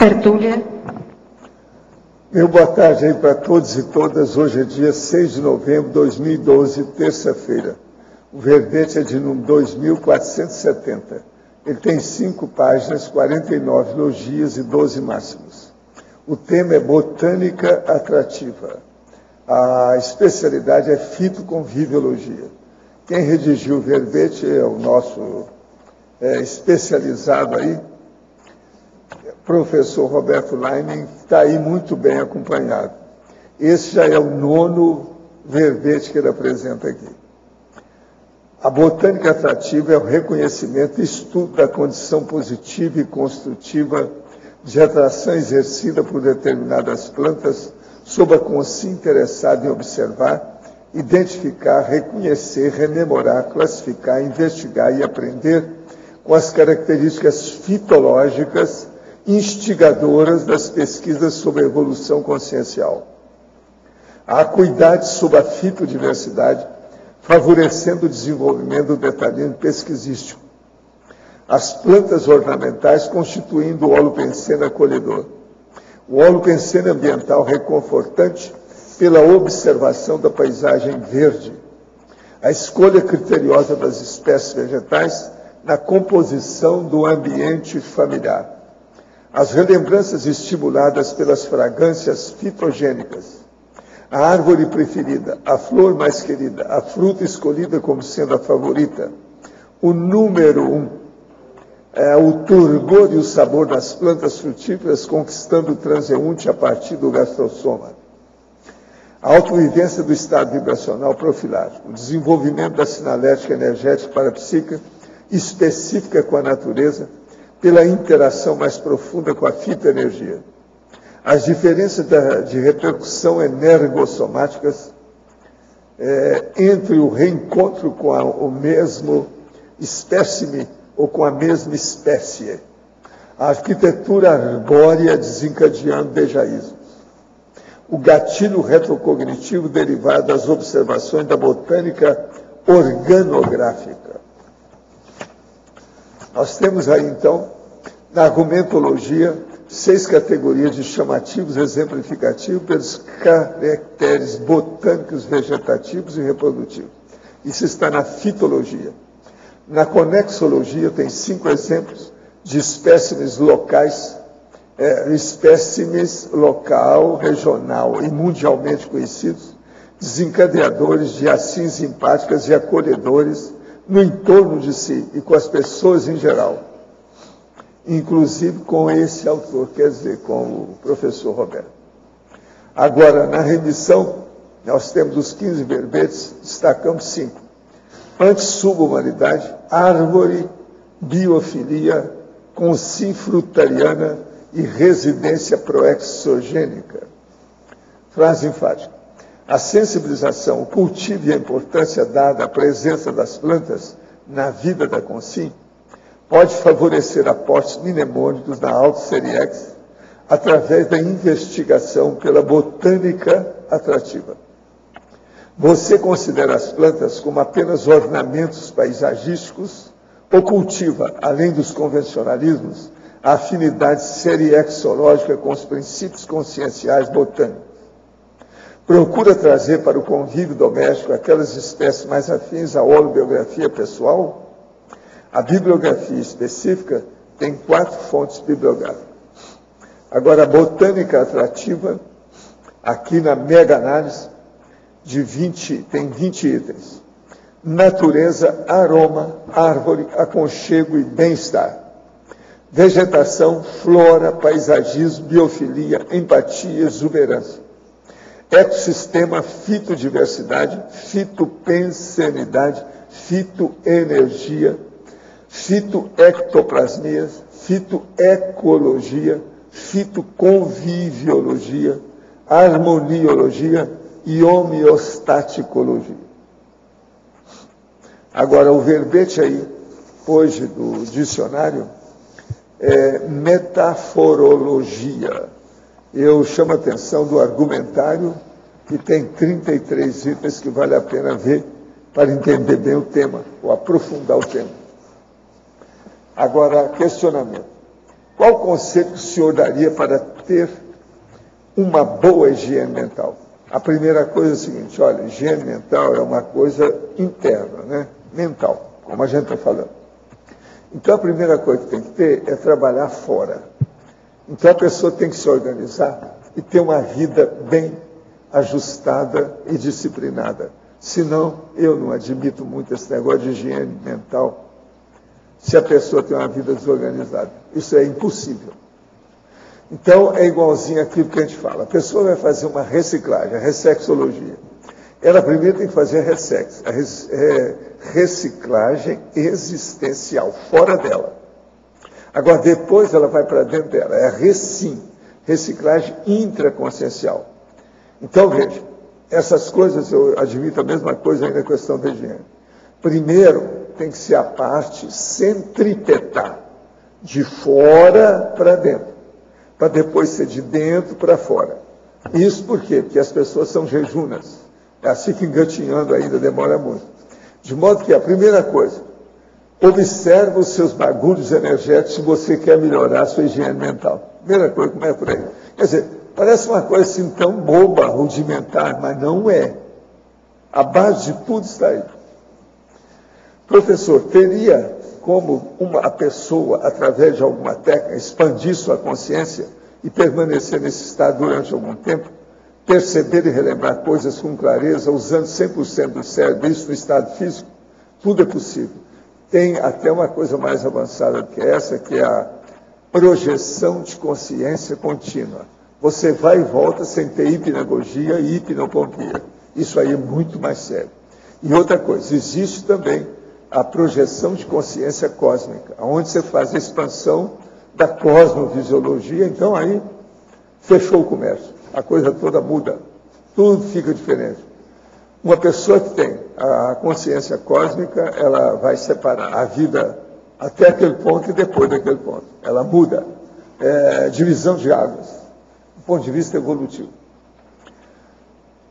tertúlia. Meu boa tarde aí para todos e todas. Hoje é dia 6 de novembro de 2012, terça-feira. O verbete é de número 2470. Ele tem 5 páginas, 49 elogios e 12 máximos. O tema é botânica atrativa. A especialidade é fitoconviviologia. Quem redigiu o verbete é o nosso especializado aí, professor Roberto Leinen, que está aí muito bem acompanhado. Esse já é o 9º verbete que ele apresenta aqui. A botânica atrativa é o reconhecimento e estudo da condição positiva e construtiva de atração exercida por determinadas plantas sob a consciência interessada em observar, identificar, reconhecer, rememorar, classificar, investigar e aprender com as características fitológicas instigadoras das pesquisas sobre a evolução consciencial. A acuidade sobre a fitodiversidade, favorecendo o desenvolvimento do detalhismo pesquisístico. As plantas ornamentais constituindo o holopensene acolhedor. O holopensene ambiental reconfortante pela observação da paisagem verde. A escolha criteriosa das espécies vegetais na composição do ambiente familiar. As relembranças estimuladas pelas fragrâncias fitogênicas. A árvore preferida, a flor mais querida, a fruta escolhida como sendo a favorita. O número 1, o turgor e o sabor das plantas frutíferas conquistando o transeunte a partir do gastrosoma. A autovivência do estado vibracional profilático. O desenvolvimento da sinalética energética parapsíquica específica com a natureza, pela interação mais profunda com a fitoenergia. As diferenças de repercussão energossomáticas entre o reencontro com o mesmo espécime ou com a mesma espécie. A arquitetura arbórea desencadeando dejaísmos. O gatilho retrocognitivo derivado das observações da botânica organográfica. Nós temos aí, então, na argumentologia, 6 categorias de chamativos exemplificativos pelos caracteres botânicos, vegetativos e reprodutivos. Isso está na fitologia. Na conexologia, tem 5 exemplos de espécimes locais, espécimes local, regional e mundialmente conhecidos, desencadeadores de ações simpáticas e acolhedores no entorno de si e com as pessoas em geral, inclusive com esse autor, quer dizer, com o professor Roberto. Agora, na remissão, nós temos os 15 verbetes, destacamos 5. Antissubhumanidade, árvore, biofilia, consim-frutariana e residência proexogênica. Frase enfática. A sensibilização, o cultivo e a importância dada à presença das plantas na vida da consim pode favorecer aportes mnemônicos na Auto-Série X através da investigação pela botânica atrativa. Você considera as plantas como apenas ornamentos paisagísticos ou cultiva, além dos convencionalismos, a afinidade seriexológica com os princípios conscienciais botânicos? Procura trazer para o convívio doméstico aquelas espécies mais afins à holobiografia pessoal? A bibliografia específica tem 4 fontes bibliográficas. Agora, a botânica atrativa, aqui na mega-análise, tem 20 itens. Natureza, aroma, árvore, aconchego e bem-estar. Vegetação, flora, paisagismo, biofilia, empatia, exuberância. Ecossistema, fitodiversidade, fitopensenidade, fitoenergia, fitoectoplasmias, fitoecologia, fitoconviviologia, harmoniologia e homeostaticologia. Agora, o verbete aí, hoje, do dicionário, é metaforologia. Eu chamo a atenção do argumentário, que tem 33 itens que vale a pena ver para entender bem o tema, ou aprofundar o tema. Agora, questionamento. Qual conselho que o senhor daria para ter uma boa higiene mental? A primeira coisa é a seguinte, olha, higiene mental é uma coisa interna, né? Mental, como a gente está falando. Então, a primeira coisa que tem que ter é trabalhar fora. Então, a pessoa tem que se organizar e ter uma vida bem ajustada e disciplinada. Senão, eu não admito muito esse negócio de higiene mental se a pessoa tem uma vida desorganizada. Isso é impossível. Então, é igualzinho aquilo que a gente fala. A pessoa vai fazer uma reciclagem, a ressexologia. Ela primeiro tem que fazer a reciclagem existencial, fora dela. Agora, depois ela vai para dentro dela. É a reciclagem intraconsciencial. Então, veja, essas coisas, eu admito a mesma coisa aí na questão da higiene. Primeiro, tem que ser a parte centripetar, de fora para dentro, para depois ser de dentro para fora. Isso por quê? Porque as pessoas são jejunas. Elas ficam engatinhando ainda, demora muito. De modo que a primeira coisa, observa os seus bagulhos energéticos se você quer melhorar a sua higiene mental. Primeira coisa, como é por aí. Quer dizer, parece uma coisa assim tão boba, rudimentar, mas não é. A base de tudo está aí. Professor, teria como a pessoa, através de alguma técnica, expandir sua consciência e permanecer nesse estado durante algum tempo? Perceber e relembrar coisas com clareza, usando 100% do cérebro, isso no estado físico? Tudo é possível. Tem até uma coisa mais avançada do que essa, que é a projeção de consciência contínua. Você vai e volta sem ter hipnagogia e hipnopompia. Isso aí é muito mais sério. E outra coisa, existe também a projeção de consciência cósmica, onde você faz a expansão da cosmovisiologia, então aí fechou o comércio. A coisa toda muda, tudo fica diferente. Uma pessoa que tem a consciência cósmica, ela vai separar a vida até aquele ponto e depois daquele ponto. Ela muda. É divisão de águas, do ponto de vista evolutivo.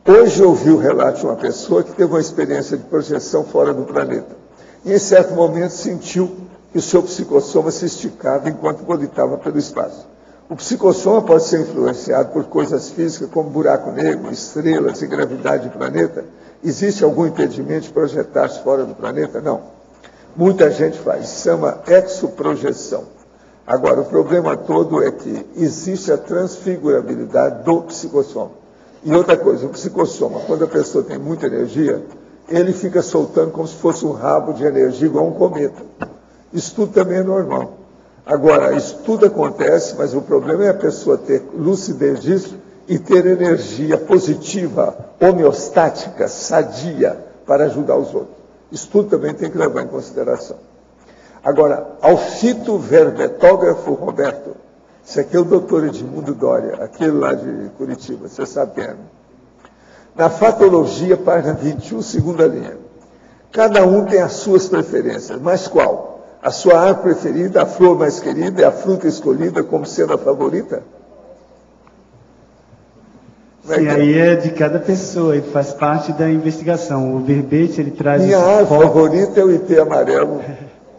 Hoje eu ouvi o relato de uma pessoa que teve uma experiência de projeção fora do planeta. E em certo momento sentiu que o seu psicossoma se esticava enquanto gravitava pelo espaço. O psicossoma pode ser influenciado por coisas físicas como buraco negro, estrelas e gravidade do planeta. Existe algum impedimento de projetar-se fora do planeta? Não. Muita gente faz, se chama exoprojeção. Agora, o problema todo é que existe a transfigurabilidade do psicossoma. E outra coisa, o psicossoma, quando a pessoa tem muita energia, ele fica soltando como se fosse um rabo de energia igual um cometa. Isso tudo também é normal. Agora, isso tudo acontece, mas o problema é a pessoa ter lucidez disso e ter energia positiva, homeostática, sadia, para ajudar os outros. Isso tudo também tem que levar em consideração. Agora, ao fitoverbetógrafo Roberto, esse aqui é o doutor Edmundo Doria, aquele lá de Curitiba, você sabe quem é, né? Na Fatologia, página 21, segunda linha. Cada um tem as suas preferências, mas qual? A sua árvore preferida, a flor mais querida, é a fruta escolhida como sendo a favorita? Sim, aí é de cada pessoa, e faz parte da investigação. O verbete, ele traz... Minha árvore favorita é o ipê amarelo,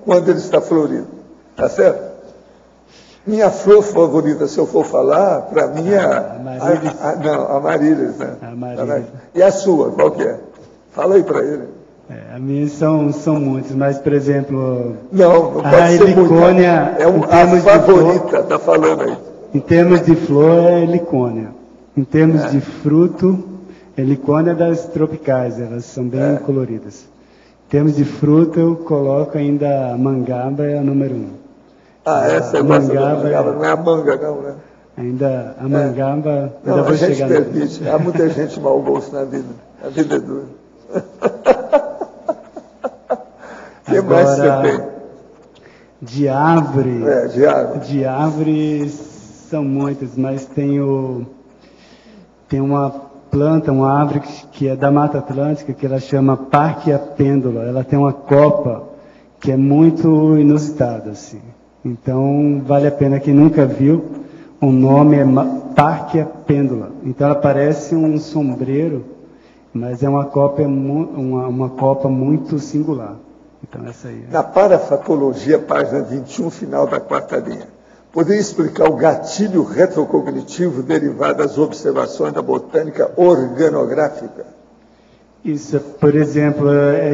quando ele está florido. Tá certo? Minha flor favorita, se eu for falar, para mim é a Amaryllis, né? Amaryllis. E a sua, qual que é? Fala aí para ele. A minha são muitas, mas, por exemplo... Não pode ser helicônia... É a favorita, está falando aí. Em termos de flor, é helicônia. Em termos de fruto, helicônia das tropicais, elas são bem coloridas. Em termos de fruta, eu coloco ainda a mangaba, é a número 1. Essa é a mangaba, não é a manga, não, né? Ainda a mangaba... Não, a gente permite. Há muita gente mau gosto na vida. A vida é dura. O que mais você tem? De árvore... de árvore são muitas, mas tem uma planta, uma árvore que é da Mata Atlântica, que ela chama Parkia pêndula. Ela tem uma copa que é muito inusitada, assim. Então, vale a pena, quem nunca viu, o nome é Parkia pêndula. Então, ela parece um sombreiro, mas é uma copa muito singular. Então, essa aí. Na Parafatologia, página 21, final da quarta linha. Poderia explicar o gatilho retrocognitivo derivado das observações da botânica organográfica? Isso, por exemplo,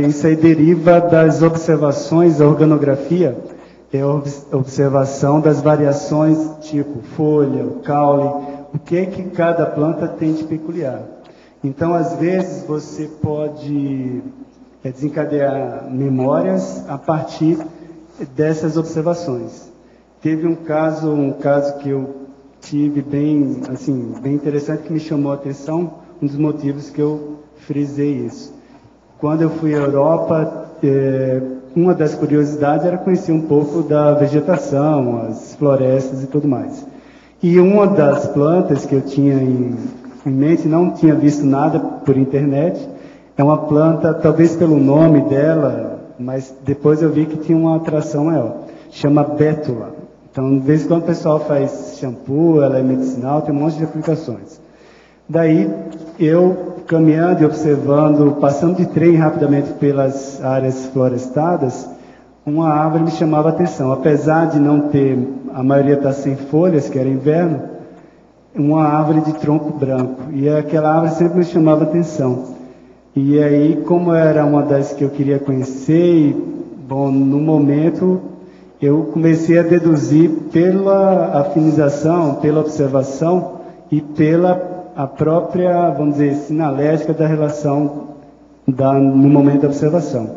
isso aí deriva das observações, a organografia é a observação das variações tipo folha, caule, o que cada planta tem de peculiar. Então, às vezes, você pode desencadear memórias a partir dessas observações. Teve um caso que eu tive bem interessante, que me chamou a atenção, um dos motivos que eu frisei isso. Quando eu fui à Europa, uma das curiosidades era conhecer um pouco da vegetação, as florestas e tudo mais. E uma das plantas que eu tinha em mente, não tinha visto nada por internet, é uma planta, talvez pelo nome dela, mas depois eu vi que tinha uma atração maior. Chama bétula. Então, de vez em quando o pessoal faz shampoo, ela é medicinal, tem um monte de aplicações. Daí, eu caminhando e observando, passando de trem rapidamente pelas áreas florestadas, uma árvore me chamava a atenção. Apesar de não ter, a maioria está sem folhas, que era inverno, uma árvore de tronco branco. E aquela árvore sempre me chamava a atenção. E aí, como era uma das que eu queria conhecer, no momento, eu comecei a deduzir pela afinização, pela observação e pela a própria, vamos dizer, sinalética da relação no momento da observação.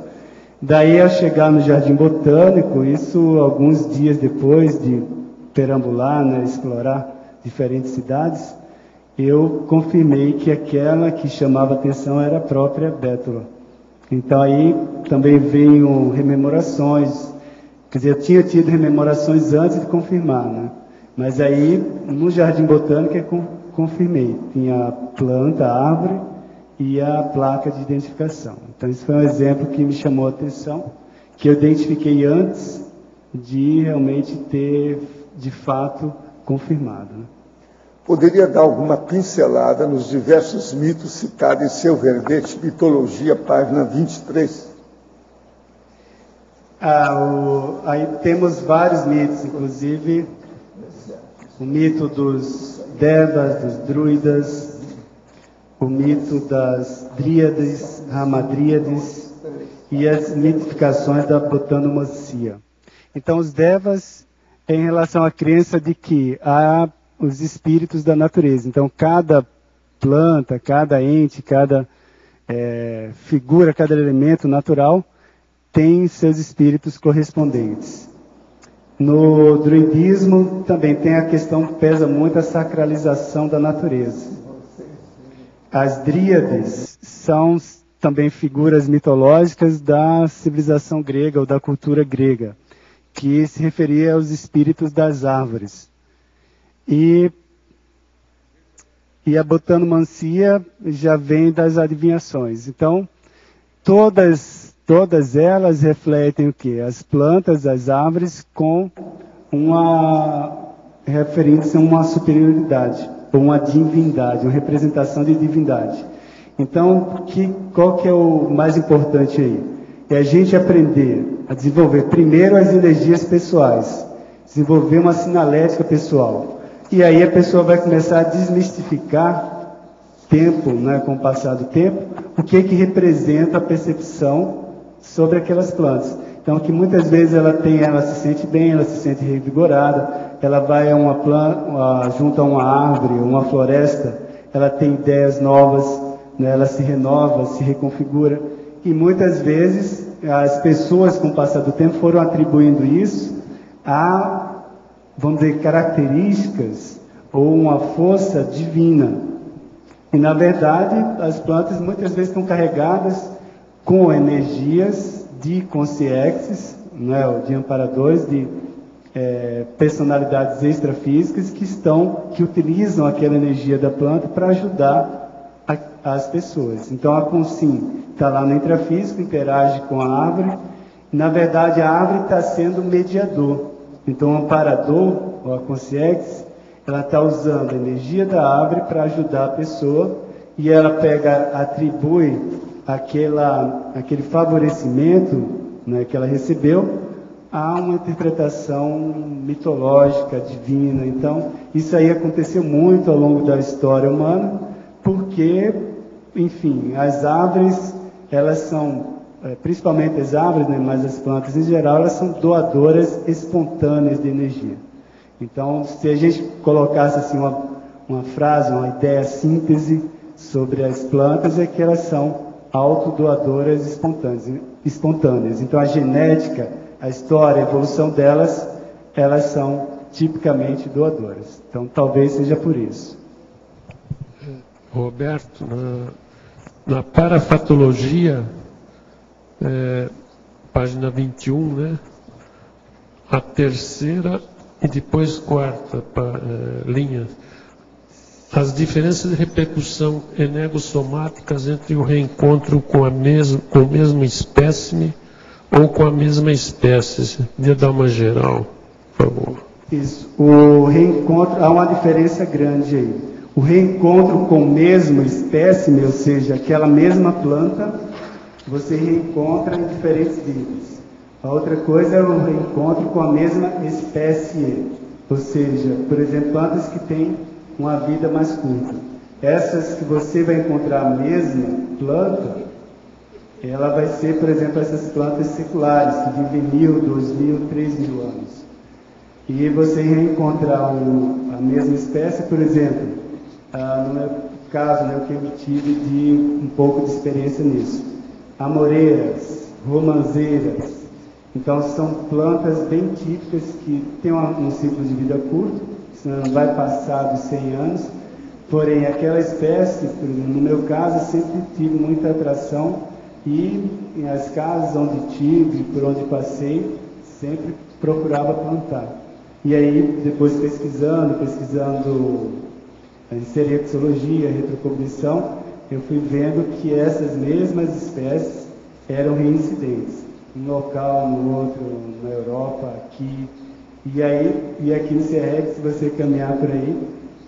Daí, ao chegar no Jardim Botânico, isso alguns dias depois de perambular, explorar diferentes cidades, eu confirmei que aquela que chamava atenção era a própria bétula. Então, aí também veio rememorações. Quer dizer, eu tinha tido rememorações antes de confirmar, Mas aí, no Jardim Botânico, eu confirmei. Tinha a planta, a árvore e a placa de identificação. Então, isso foi um exemplo que me chamou a atenção, que eu identifiquei antes de realmente ter, de fato, confirmado. Poderia dar alguma pincelada nos diversos mitos citados em seu verbete Mitologia, página 23? Aí temos vários mitos, inclusive o mito dos Devas, dos druidas, o mito das dríades, ramadríades e as mitificações da botanomancia. Então, os Devas é em relação à crença de que há os espíritos da natureza. Então, cada planta, cada ente, cada figura, cada elemento natural tem seus espíritos correspondentes. No druidismo também tem a questão que pesa muito a sacralização da natureza. As dríades são também figuras mitológicas da civilização grega ou da cultura grega, que se referia aos espíritos das árvores. E a botanomancia já vem das adivinhações. Então, todas elas refletem o quê? As plantas, as árvores, referindo-se a uma superioridade, ou uma divindade, uma representação de divindade. Então, qual que é o mais importante aí? É a gente aprender a desenvolver primeiro as energias pessoais, desenvolver uma sinalética pessoal. E aí a pessoa vai começar a desmistificar com o passar do tempo, o que representa a percepção sobre aquelas plantas. Então, que muitas vezes ela se sente bem, ela se sente revigorada, ela vai junto a uma árvore, uma floresta, ela tem ideias novas, ela se renova, se reconfigura. E muitas vezes as pessoas, com o passar do tempo, foram atribuindo isso a, vamos dizer, características ou uma força divina. E, na verdade, as plantas muitas vezes estão carregadas com energias de consciências, de amparadores, de personalidades extrafísicas que utilizam aquela energia da planta para ajudar as pessoas. Então, a Consim está lá no intrafísico, interage com a árvore. Na verdade, a árvore está sendo mediador. Então, o amparador, ou a consciência, ela está usando a energia da árvore para ajudar a pessoa, e ela atribui aquele favorecimento que ela recebeu há uma interpretação mitológica, divina. Então, isso aí aconteceu muito ao longo da história humana, porque, enfim, as árvores, elas são, principalmente as árvores, né, mas as plantas em geral, elas são doadoras espontâneas de energia. Então, se a gente colocasse assim uma frase, uma ideia síntese sobre as plantas, é que elas são autodoadoras espontâneas. Então, a genética, a história, a evolução delas, elas são tipicamente doadoras. Então, talvez seja por isso. Roberto, na parafatologia, página 21, né? A terceira e depois quarta linha. As diferenças de repercussão energossomáticas entre o reencontro com a mesma espécime ou com a mesma espécie. Podia dar uma geral, por favor. Isso. O reencontro, há uma diferença grande aí. O reencontro com a mesma espécime, ou seja, aquela mesma planta, você reencontra em diferentes vidas. A outra coisa é o reencontro com a mesma espécie, ou seja, por exemplo, plantas que têm uma vida mais curta. Essas que você vai encontrar a mesma planta, ela vai ser, por exemplo, essas plantas seculares, que vivem 1.000, 2.000, 3.000 anos. E você reencontrar a mesma espécie, por exemplo, no meu caso, né, o que eu tive de um pouco de experiência nisso. Amoreiras, romanzeiras. Então, são plantas bem típicas que têm um ciclo de vida curto, não vai passar dos 100 anos, porém aquela espécie, no meu caso, sempre tive muita atração e as casas onde tive, por onde passei, sempre procurava plantar. E aí, depois pesquisando em serexologia, retrocognição, eu fui vendo que essas mesmas espécies eram reincidentes, um local, no outro, na Europa, aqui. E aqui no CREX, se você caminhar por aí,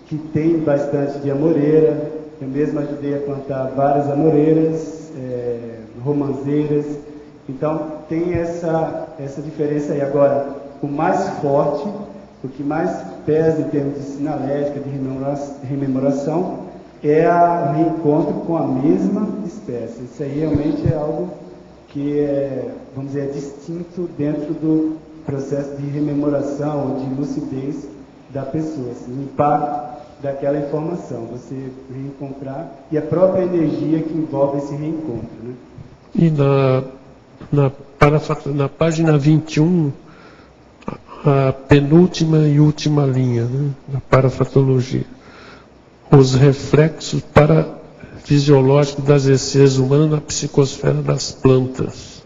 que tem bastante de amoreira, eu mesmo ajudei a plantar várias amoreiras, romanzeiras, então tem essa diferença aí. Agora, o mais forte, o que mais pesa em termos de sinalética, de rememoração, é o reencontro com a mesma espécie. Isso aí realmente é algo que vamos dizer, distinto dentro do processo de rememoração ou de lucidez da pessoa, assim, o impacto daquela informação, você reencontrar, e a própria energia que envolve esse reencontro. Né? E na página 21, a penúltima e última linha, né, da parafatologia, os reflexos parafisiológicos das essências humanas na psicosfera das plantas.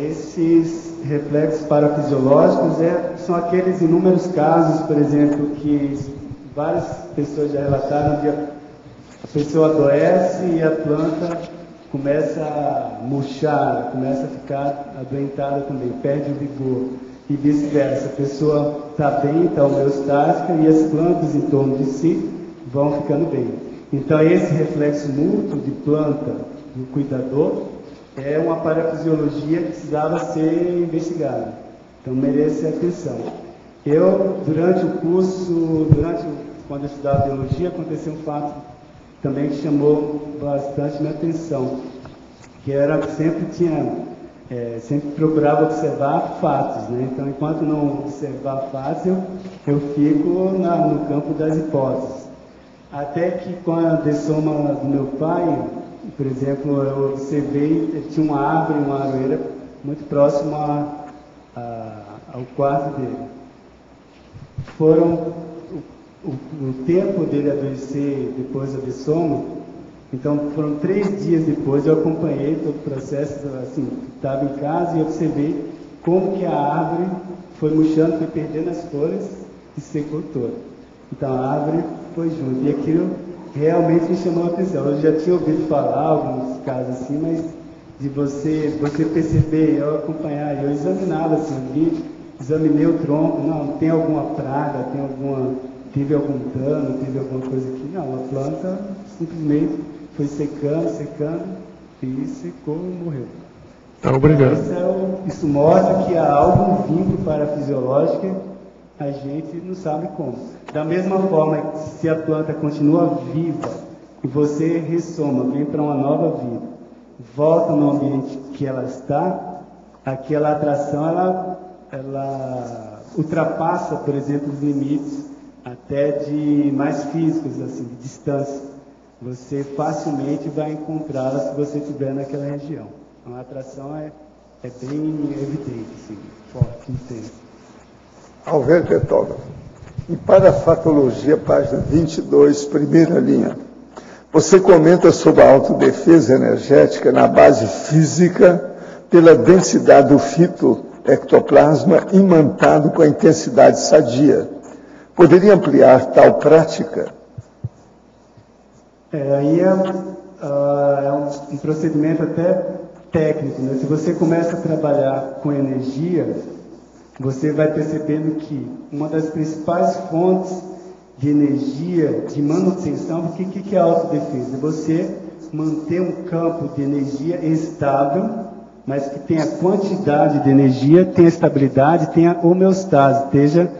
Esses reflexos parafisiológicos são aqueles inúmeros casos, por exemplo, que várias pessoas já relataram de a pessoa adoece e a planta começa a murchar, começa a ficar adoentada também, perde o vigor, e vice-versa. A pessoa está bem, está homeostática, e as plantas em torno de si vão ficando bem. Então, esse reflexo mútuo de planta do cuidador é uma parafisiologia que precisava ser investigada. Então, merece atenção. Eu, durante o curso, quando eu estudava biologia, aconteceu um fato também que chamou bastante minha atenção, que era que sempre procurava observar fatos, né? Então, enquanto não observar fatos, eu fico no campo das hipóteses. Até que com a dessoma do meu pai, por exemplo, eu observei, tinha uma árvore, uma aroeira, muito próximo ao quarto dele. O tempo dele adoecer depois da dessoma, então foram 3 dias depois, eu acompanhei todo o processo, assim, estava em casa e observei como que a árvore foi murchando, foi perdendo as folhas e secou toda. Então a árvore foi junto, e aquilo realmente me chamou a atenção. Eu já tinha ouvido falar alguns casos assim, mas de você perceber, eu acompanhar, eu examinava assim, examinei o tronco, não, tem alguma praga, teve algum dano, teve alguma coisa aqui. Não, a planta simplesmente foi secando e secou e morreu. Obrigado. Isso mostra que há algo vindo para a fisiológica, a gente não sabe como. Da mesma forma, se a planta continua viva e você ressoma, vem para uma nova vida, volta no ambiente que ela está, aquela atração, ela ultrapassa, por exemplo, os limites até de mais físicos, assim, de distância. Você facilmente vai encontrá-la se você estiver naquela região. Então, a atração é bem evidente, assim, forte, intensa. Alberto Etógrafo. E para a fatologia, página 22, primeira linha. Você comenta sobre a autodefesa energética na base física pela densidade do fitoectoplasma imantado com a intensidade sadia. Poderia ampliar tal prática? Aí é um procedimento até técnico, né? Se você começa a trabalhar com energia, você vai percebendo que uma das principais fontes de energia, de manutenção, o que é a autodefesa? Você manter um campo de energia estável, mas que tenha quantidade de energia, tenha estabilidade, tenha homeostase, esteja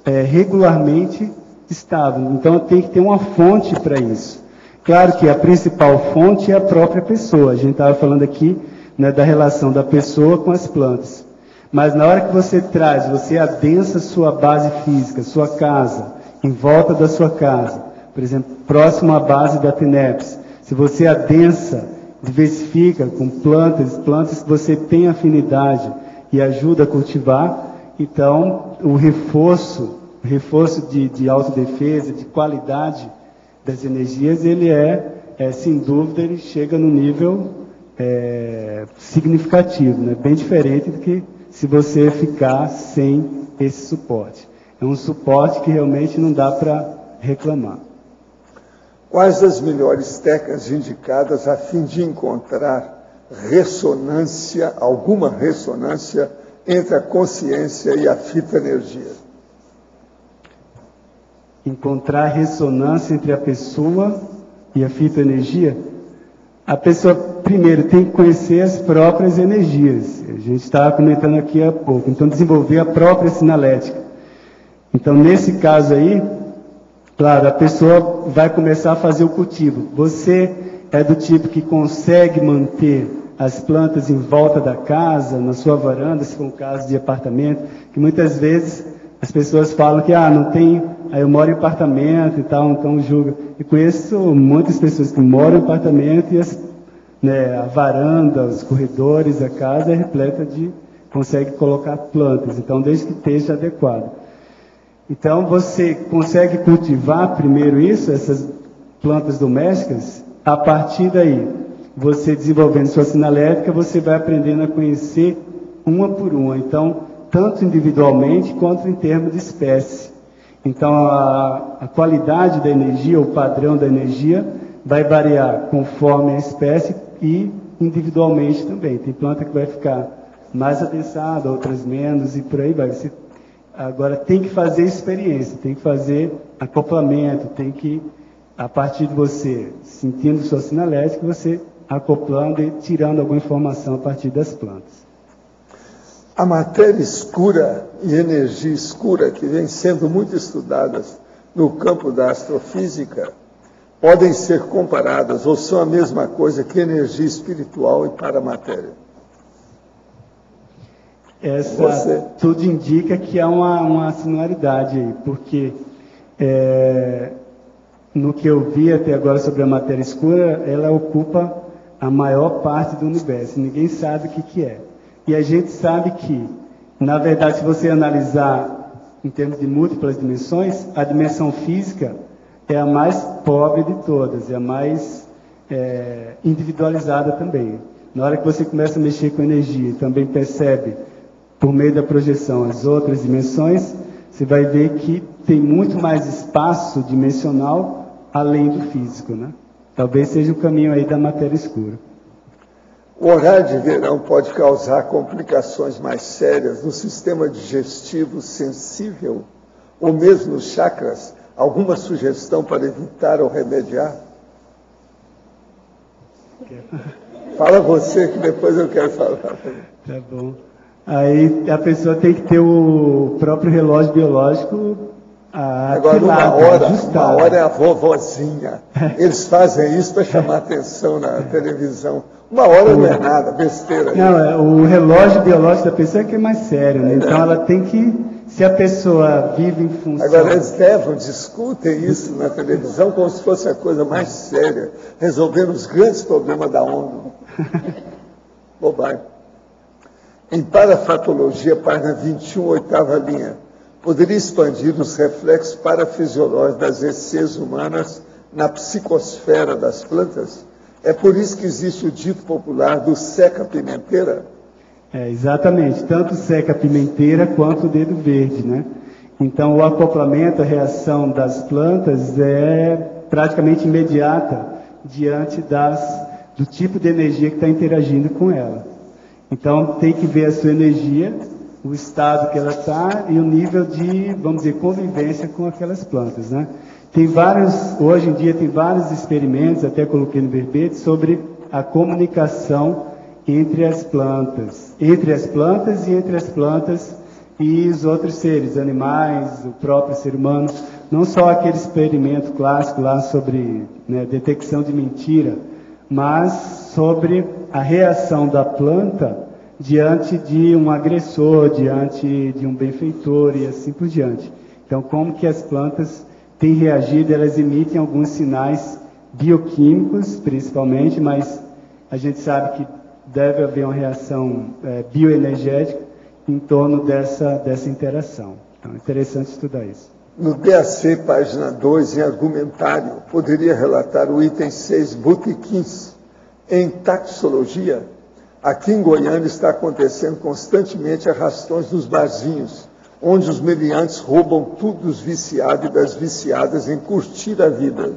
regularmente estável. Então tem que ter uma fonte para isso. Claro que a principal fonte é a própria pessoa. A gente estava falando aqui, né, da relação da pessoa com as plantas. Mas na hora que você adensa sua base física, sua casa, em volta da sua casa, por exemplo, próximo à base da TENEPS, se você adensa, diversifica com plantas que você tem afinidade e ajuda a cultivar, então o reforço de autodefesa, de qualidade das energias, ele sem dúvida, ele chega no nível significativo, né? Bem diferente do que se você ficar sem esse suporte. É um suporte que realmente não dá para reclamar. Quais as melhores técnicas indicadas a fim de encontrar alguma ressonância entre a consciência e a fitoenergia? Encontrar ressonância entre a pessoa e a fitoenergia? A pessoa, primeiro, tem que conhecer as próprias energias. A gente estava comentando aqui há pouco. Então, desenvolver a própria sinalética. Então, nesse caso aí, claro, a pessoa vai começar a fazer o cultivo. Você é do tipo que consegue manter as plantas em volta da casa, na sua varanda, se for um caso de apartamento, que muitas vezes as pessoas falam que, não tem, eu moro em apartamento e tal, então julga. E conheço muitas pessoas que moram em apartamento e a varanda, os corredores, a casa é repleta consegue colocar plantas, então desde que esteja adequado. Então você consegue cultivar primeiro essas plantas domésticas, a partir daí, você desenvolvendo sua sinalética, você vai aprendendo a conhecer uma por uma. Então, tanto individualmente quanto em termos de espécie. Então, a qualidade da energia, o padrão da energia, vai variar conforme a espécie e individualmente também. Tem planta que vai ficar mais adensada, outras menos, e por aí vai. Você, agora, tem que fazer experiência, tem que fazer acoplamento, tem que, a partir de você sentindo sua sinalética, você acoplando e tirando alguma informação a partir das plantas. A matéria escura e energia escura, que vem sendo muito estudadas no campo da astrofísica, podem ser comparadas ou são a mesma coisa que energia espiritual e paramatéria? Tudo indica que há uma similaridade aí, porque no que eu vi até agora sobre a matéria escura, ela ocupa a maior parte do universo. Ninguém sabe o que é. E a gente sabe que, na verdade, se você analisar em termos de múltiplas dimensões, a dimensão física é a mais pobre de todas, é a mais individualizada também. Na hora que você começa a mexer com energia e também percebe, por meio da projeção, as outras dimensões, você vai ver que tem muito mais espaço dimensional além do físico, né? Talvez seja o caminho aí da matéria escura. O horário de verão pode causar complicações mais sérias no sistema digestivo sensível ou mesmo nos chakras. Alguma sugestão para evitar ou remediar? Fala você que depois eu quero falar. Tá bom. Aí a pessoa tem que ter o próprio relógio biológico agora, uma hora é a vovozinha. Eles fazem isso para chamar atenção na televisão. Uma hora não é nada, besteira. Não, o relógio biológico da pessoa é que é mais sério, né? Então ela tem que, se a pessoa vive em função... Agora eles discutem isso na televisão como se fosse a coisa mais séria, resolvendo os grandes problemas da ONU. Bobagem. Em Parafatologia, página 21, oitava linha, poderia expandir os reflexos parafisiológicos das ECs humanas na psicosfera das plantas? É por isso que existe o dito popular do seca-pimenteira? Exatamente, tanto seca-pimenteira quanto o dedo verde, né? Então, o acoplamento, a reação das plantas é praticamente imediata diante do tipo de energia que está interagindo com ela. Então, tem que ver a sua energia, o estado que ela está e o nível de, vamos dizer, convivência com aquelas plantas, né? Hoje em dia tem vários experimentos, até coloquei no verbete, sobre a comunicação entre as plantas e entre as plantas e os outros seres, animais, o próprio ser humano. Não só aquele experimento clássico lá sobre detecção de mentira, mas sobre a reação da planta diante de um agressor, diante de um benfeitor e assim por diante. Então, como que as plantas têm reagido? Elas emitem alguns sinais bioquímicos, principalmente, mas a gente sabe que deve haver uma reação bioenergética em torno dessa interação. Então, é interessante estudar isso. No DAC, página 2, em argumentário, poderia relatar o item 6, botequins. Em taxologia, aqui em Goiânia está acontecendo constantemente arrastões nos barzinhos, onde os meliantes roubam tudo dos viciados e das viciadas em curtir a vida.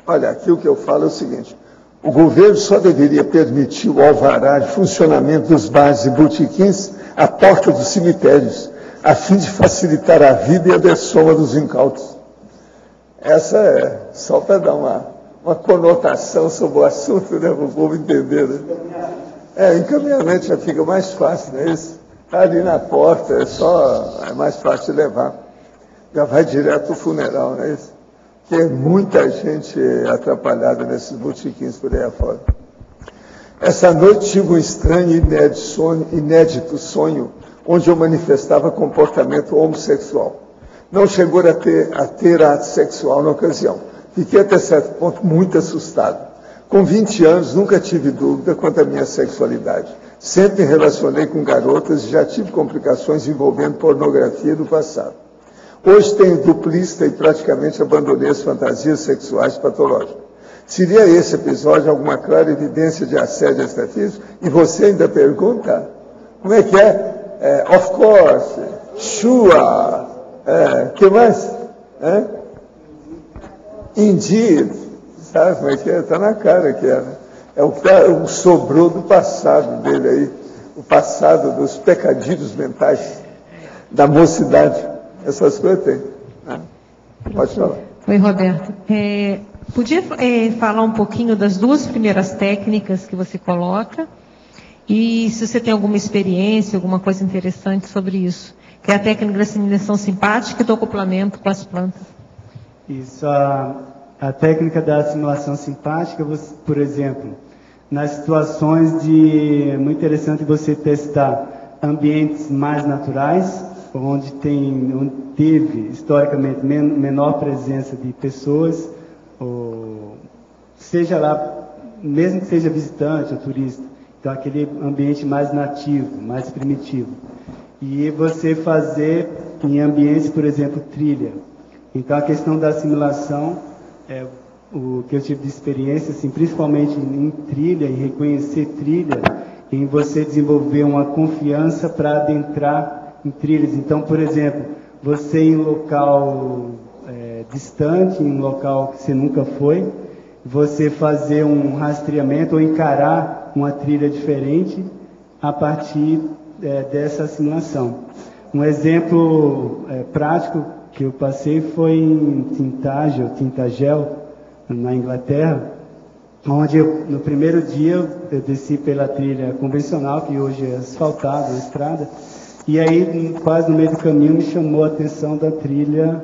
Olha, aqui o que eu falo é o seguinte: o governo só deveria permitir o alvará de funcionamento dos bares e botequins à porta dos cemitérios, a fim de facilitar a vida e a dessoma dos incautos. Essa é só para dar uma conotação sobre o assunto, né, para o povo entender. Né? Encaminhamento já fica mais fácil, não é isso? Está ali na porta, é mais fácil de levar. Já vai direto para o funeral, não é isso? Tem muita gente atrapalhada nesses botequins por aí afora. Essa noite tive um estranho e inédito sonho, onde eu manifestava comportamento homossexual. Não chegou a ter ato sexual na ocasião. Fiquei até certo ponto muito assustado. Com 20 anos, nunca tive dúvida quanto à minha sexualidade. Sempre me relacionei com garotas e já tive complicações envolvendo pornografia do passado. Hoje tenho duplista e praticamente abandonei as fantasias sexuais patológicas. Seria esse episódio alguma clara evidência de assédio extrafísico? E você ainda pergunta? Como é que é? Of course, sure, que mais? Indeed, sabe como é que é? Está na cara que é. É o sobrou do passado dele aí, o passado dos pecadilhos mentais, da mocidade. Essas coisas tem. Pode falar. Oi, Roberto. Podia falar um pouquinho das duas primeiras técnicas que você coloca e se você tem alguma experiência, alguma coisa interessante sobre isso, que é a técnica da assimilação simpática e do acoplamento com as plantas. Isso, a técnica da assimilação simpática, você, por exemplo, nas situações é muito interessante você testar ambientes mais naturais, onde teve historicamente menor presença de pessoas, ou seja lá, mesmo que seja visitante ou turista, então aquele ambiente mais nativo, mais primitivo. E você fazer em ambientes, por exemplo, trilha. Então a questão da assimilação, o que eu tive de experiência, assim, principalmente em trilha, em reconhecer trilha, em você desenvolver uma confiança para adentrar em trilhas. Então, por exemplo, você em local distante, em local que você nunca foi, você fazer um rastreamento ou encarar uma trilha diferente a partir dessa assimilação. Um exemplo prático que eu passei foi em Tintagel, na Inglaterra, onde no primeiro dia eu desci pela trilha convencional, que hoje é asfaltada, uma estrada, e aí quase no meio do caminho me chamou a atenção da trilha,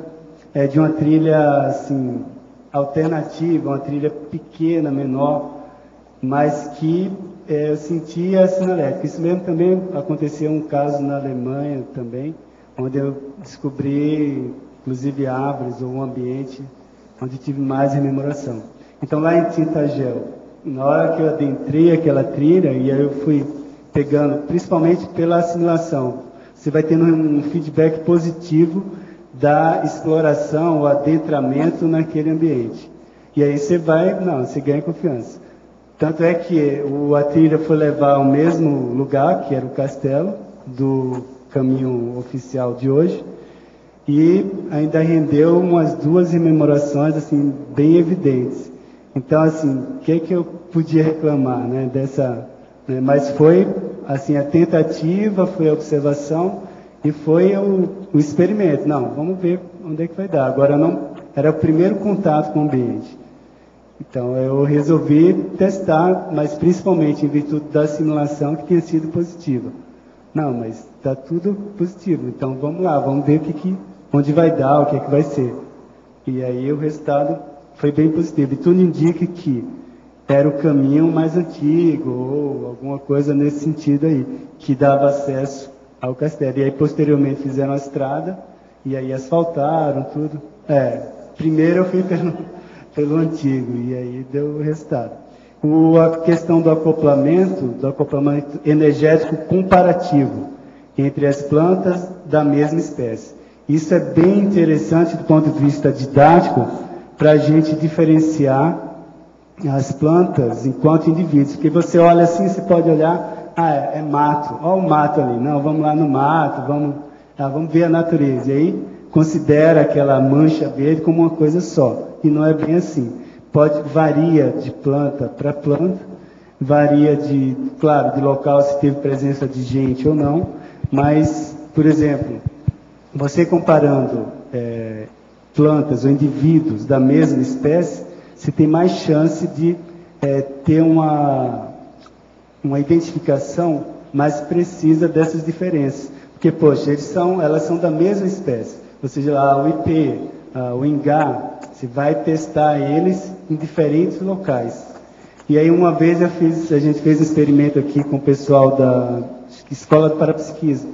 de uma trilha assim, alternativa, uma trilha pequena, menor, mas que eu sentia a sinalética. Isso mesmo também aconteceu um caso na Alemanha também, onde eu descobri, inclusive, árvores ou um ambiente onde tive mais rememoração. Então, lá em Tintagel, na hora que eu adentrei aquela trilha, e aí eu fui pegando, principalmente pela assimilação, você vai tendo um feedback positivo da exploração, o adentramento naquele ambiente. E aí você ganha confiança. Tanto é que a trilha foi levar ao mesmo lugar, que era o castelo, do caminho oficial de hoje, e ainda rendeu umas 2 rememorações, assim, bem evidentes. Então, assim, o que eu podia reclamar, né, mas foi, assim, a tentativa, foi a observação e foi o experimento. Não, vamos ver onde é que vai dar. Agora, era o primeiro contato com o ambiente. Então, eu resolvi testar, mas principalmente em virtude da simulação que tinha sido positiva. Não, mas está tudo positivo, então vamos lá, vamos ver onde vai dar, o que é que vai ser. E aí o resultado foi bem positivo. E tudo indica que era o caminho mais antigo, ou alguma coisa nesse sentido aí, que dava acesso ao castelo. E aí, posteriormente, fizeram a estrada, e aí asfaltaram tudo. Primeiro eu fui pelo antigo, e aí deu o resultado. A questão do acoplamento energético comparativo entre as plantas da mesma espécie. Isso é bem interessante do ponto de vista didático, para a gente diferenciar as plantas enquanto indivíduos. Porque você olha assim, você pode olhar, é mato, olha o mato ali. Não, vamos lá no mato, vamos ver a natureza. E aí considera aquela mancha verde como uma coisa só. E não é bem assim. Varia de planta para planta, varia de local, se teve presença de gente ou não, mas, por exemplo, você comparando plantas ou indivíduos da mesma espécie, você tem mais chance de ter uma identificação mais precisa dessas diferenças. Porque, poxa, elas são da mesma espécie. Ou seja, o ipê, o ingá, você vai testar eles em diferentes locais. E aí, uma vez a gente fez um experimento aqui com o pessoal da Escola de Parapsiquismo.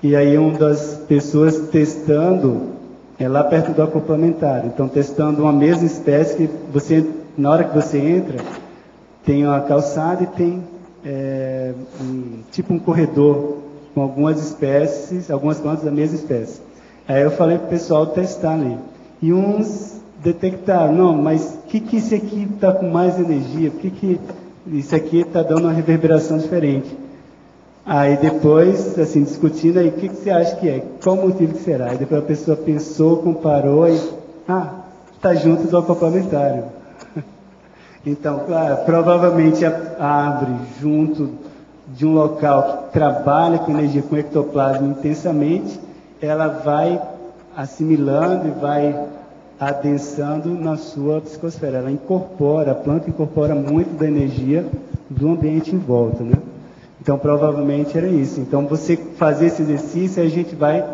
E aí, uma das pessoas testando lá perto do acoplamentário. Então, testando uma mesma espécie que na hora que você entra, tem uma calçada e tem tipo um corredor com algumas espécies, algumas plantas da mesma espécie. Aí eu falei para o pessoal testar ali. E uns detectaram, não, mas que esse aqui está com mais energia? Por que isso aqui está dando uma reverberação diferente? Aí depois, assim, discutindo aí, o que você acha que é? Qual o motivo que será? Aí depois a pessoa pensou, comparou e, está junto do acoplamentário. Então, claro, provavelmente a árvore junto de um local que trabalha com energia, com ectoplasma intensamente, ela vai assimilando e vai adensando na sua psicosfera. A planta incorpora muito da energia do ambiente em volta, né? Então, provavelmente era isso. Então, você fazer esse exercício, a gente vai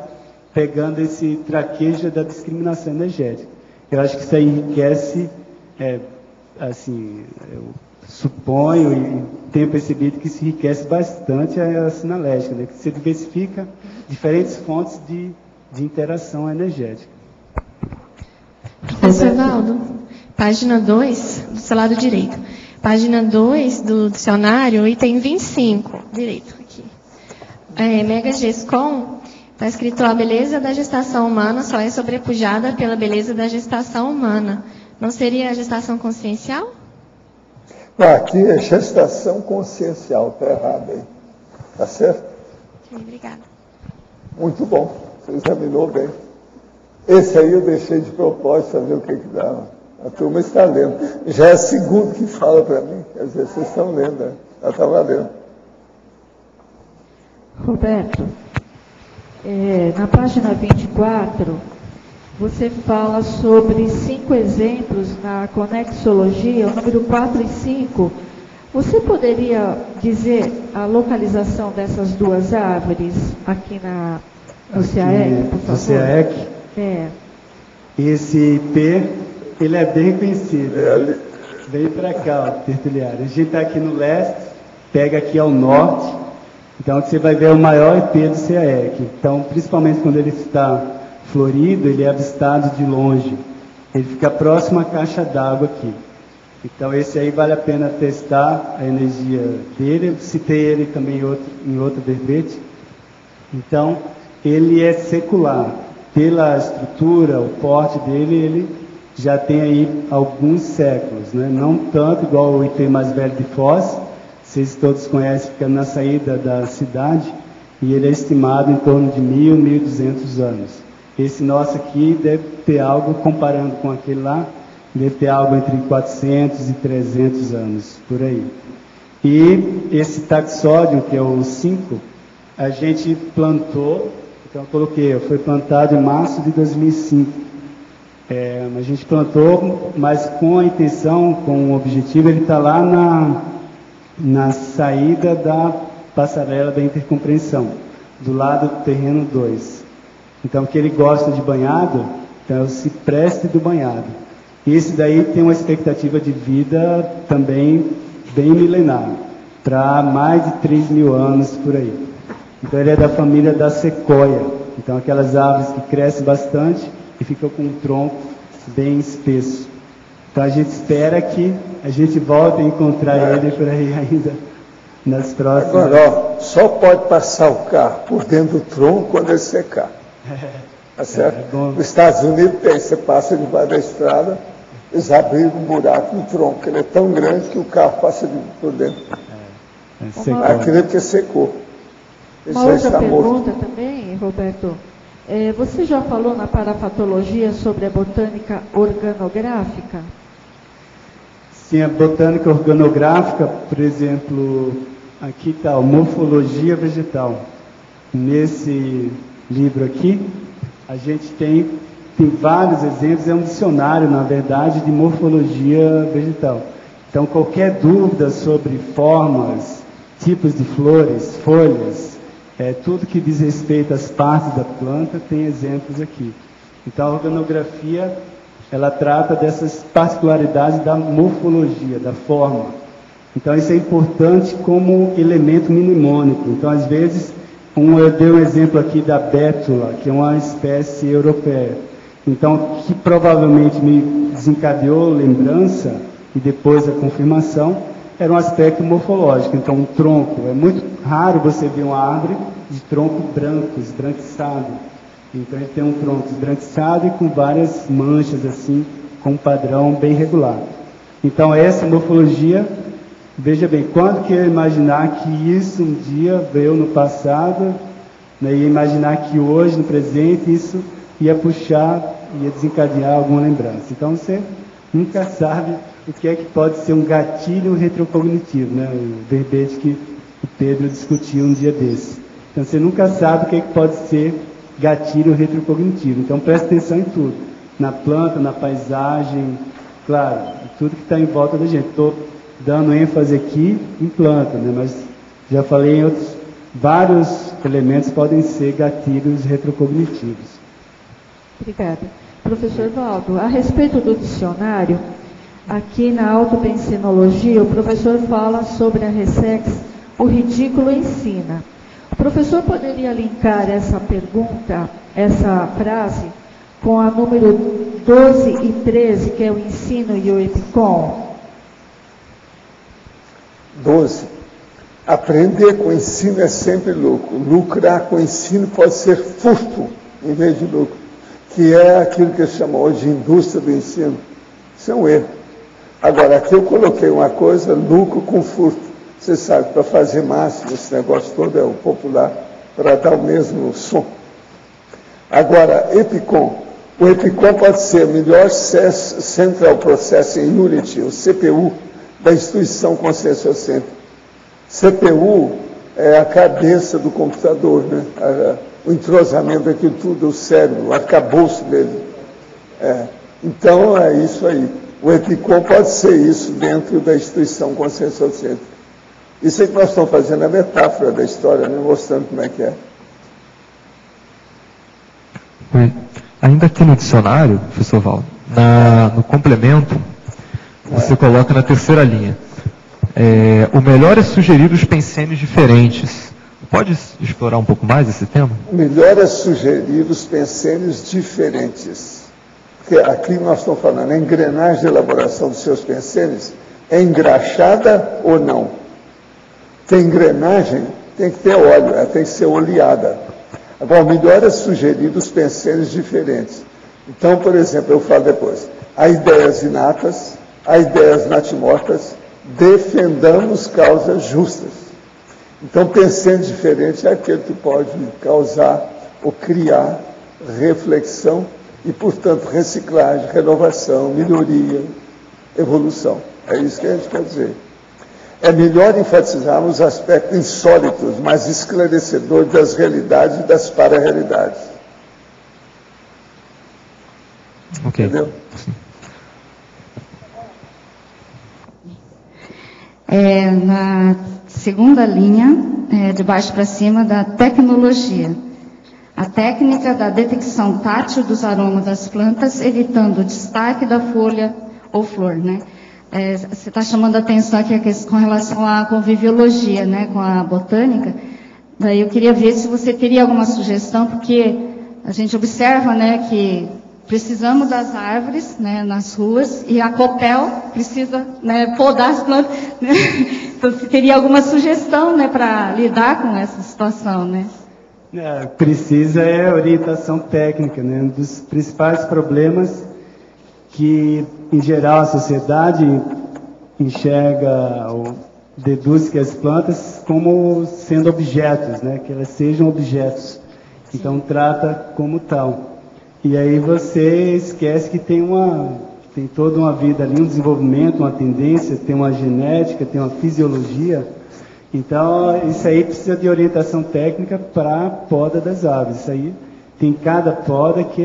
pegando esse traquejo da discriminação energética. Eu acho que isso aí enriquece, eu suponho e tenho percebido que isso enriquece bastante a sinalética, né? Que você diversifica diferentes fontes de interação energética. Professor Valdo, página 2, do seu lado direito. Página 2 do dicionário, item 25, direito aqui. Mega Gescom, está escrito: a beleza da gestação humana só é sobrepujada pela beleza da gestação humana. Não seria a gestação consciencial? Aqui é gestação consciencial, está errado aí. Está certo? Sim, obrigada. Muito bom, você examinou bem. Esse aí eu deixei de propósito para ver o que dava. A turma está lendo. Já é a segunda que fala para mim. Quer dizer, vocês estão lendo, né? Já está valendo. Roberto, na página 24, você fala sobre 5 exemplos na conexologia, o número 4 e 5. Você poderia dizer a localização dessas duas árvores aqui no CAEC, por favor? No CAEC? É. Esse IP, ele é bem conhecido. Vem para cá, ó, tertuliário. A gente está aqui no leste, pega aqui ao norte, então você vai ver o maior IP do CAEC. Então, principalmente quando ele está florido, ele é avistado de longe. Ele fica próximo à caixa d'água aqui. Então, esse aí vale a pena testar a energia dele. Eu citei ele também em outro verbete. Então, ele é secular. Pela estrutura, o porte dele, ele já tem aí alguns séculos, né? Não tanto igual o IP mais velho de Foz, vocês todos conhecem, fica na saída da cidade, e ele é estimado em torno de 1.000, 1.200 anos. Esse nosso aqui deve ter algo, comparando com aquele lá, deve ter algo entre 400 e 300 anos, por aí. E esse taxódio, que é o 5, a gente plantou, então eu coloquei, foi plantado em março de 2005. A gente plantou, mas com a intenção, com o objetivo, ele está lá na saída da passarela da intercompreensão, do lado do terreno 2. Então, que ele gosta de banhado, então é o cipreste do banhado. Esse daí tem uma expectativa de vida também bem milenar, para mais de 3.000 anos por aí. Então, ele é da família da sequoia. Então, aquelas árvores que crescem bastante e ficam com um tronco bem espesso. Então, a gente espera que a gente volte a encontrar ele por aí ainda nas próximas... Agora, ó, só pode passar o carro por dentro do tronco quando ele secar. Tá certo? Nos Estados Unidos tem, você passa debaixo da estrada, eles abriram um buraco no tronco, ele é tão grande que o carro passa por dentro. Aquilo é porque secou. Uma outra pergunta também, Roberto. Você já falou na parafatologia sobre a botânica organográfica? Sim, a botânica organográfica, por exemplo, aqui está a morfologia vegetal. Nesse livro aqui, a gente tem vários exemplos, é um dicionário, na verdade, de morfologia vegetal. Então, qualquer dúvida sobre formas, tipos de flores, folhas, tudo que diz respeito às partes da planta, tem exemplos aqui. Então, a organografia, ela trata dessas particularidades da morfologia, da forma. Então, isso é importante como elemento mnemônico. Então, às vezes, eu dei um exemplo aqui da bétula, que é uma espécie europeia. Então, que provavelmente me desencadeou lembrança, e depois a confirmação, era um aspecto morfológico. Então, um tronco. É muito raro você ver uma árvore de tronco branco, esbranquiçado. Então, ele tem um tronco esbranquiçado e com várias manchas, assim, com um padrão bem regular. Então, essa morfologia, veja bem, quando que eu ia imaginar que isso um dia veio no passado, né, ia imaginar que hoje, no presente, isso ia puxar, ia desencadear alguma lembrança. Então, você nunca sabe o que é que pode ser um gatilho retrocognitivo, né? O verbete que o Pedro discutiu um dia desse. Então, você nunca sabe o que é que pode ser gatilho retrocognitivo. Então, preste atenção em tudo. Na planta, na paisagem, claro, tudo que está em volta da gente. Estou dando ênfase aqui em planta, né? Mas já falei em outros, vários elementos podem ser gatilhos retrocognitivos. Obrigada. Professor Valdo, a respeito do dicionário, aqui na autopensinologia, o professor fala sobre a Ressex, o ridículo ensina. O professor poderia linkar essa pergunta, essa frase, com a número 12 e 13, que é o ensino e o epicom? 12. Aprender com o ensino é sempre lucro. Lucrar com o ensino pode ser furto em vez de lucro, que é aquilo que eles chamam hoje de indústria do ensino. Isso é um erro. Agora, aqui eu coloquei uma coisa, lucro com furto. Você sabe, para fazer máximo, esse negócio todo é o popular, para dar o mesmo som. Agora, epicom. O epicom pode ser o melhor Central Processing Unit, o CPU, da instituição conscienciocêntrica. CPU é a cabeça do computador, né? O entrosamento daquilo tudo, o cérebro, o arcabouço dele. Então, é isso aí. O EPICOM pode ser isso dentro da instituição conscienciocêntrica. Isso é que nós estamos fazendo, a metáfora da história, né? Mostrando como é que é. Oi. Ainda aqui no dicionário, professor Valdo, no complemento, você coloca na terceira linha. O melhor é sugerir os pensênios diferentes. Pode explorar um pouco mais esse tema? O melhor é sugerir os pensênios diferentes. Porque aqui nós estamos falando, a engrenagem de elaboração dos seus pensênios é engraxada ou não? Tem engrenagem, tem que ter óleo, ela tem que ser oleada. Agora, o melhor é sugerir os pensênios diferentes. Então, por exemplo, eu falo depois, há ideias inatas, há ideias natimortas, defendamos causas justas. Então, pensando diferente é aquele que pode causar ou criar reflexão e, portanto, reciclagem, renovação, melhoria, evolução. É isso que a gente quer dizer. É melhor enfatizarmos os aspectos insólitos, mas esclarecedores das realidades e das para-realidades. Ok. Entendeu? Na segunda linha, de baixo para cima, da tecnologia. A técnica da detecção tátil dos aromas das plantas, evitando o destaque da folha ou flor, né? Você está chamando a atenção aqui com relação à conviviologia, né, com a botânica. Daí eu queria ver se você teria alguma sugestão, porque a gente observa, né, que precisamos das árvores, né, nas ruas, e a Copel precisa, né, podar as plantas. Né? Então, você teria alguma sugestão, né, para lidar com essa situação, né? Precisa orientação técnica, né? Um dos principais problemas que, em geral, a sociedade enxerga ou deduz que as plantas como sendo objetos, né? Que elas sejam objetos. Então, trata como tal. E aí você esquece que tem toda uma vida ali, um desenvolvimento, uma tendência, tem uma genética, tem uma fisiologia. Então, isso aí precisa de orientação técnica para a poda das árvores. Isso aí tem cada poda que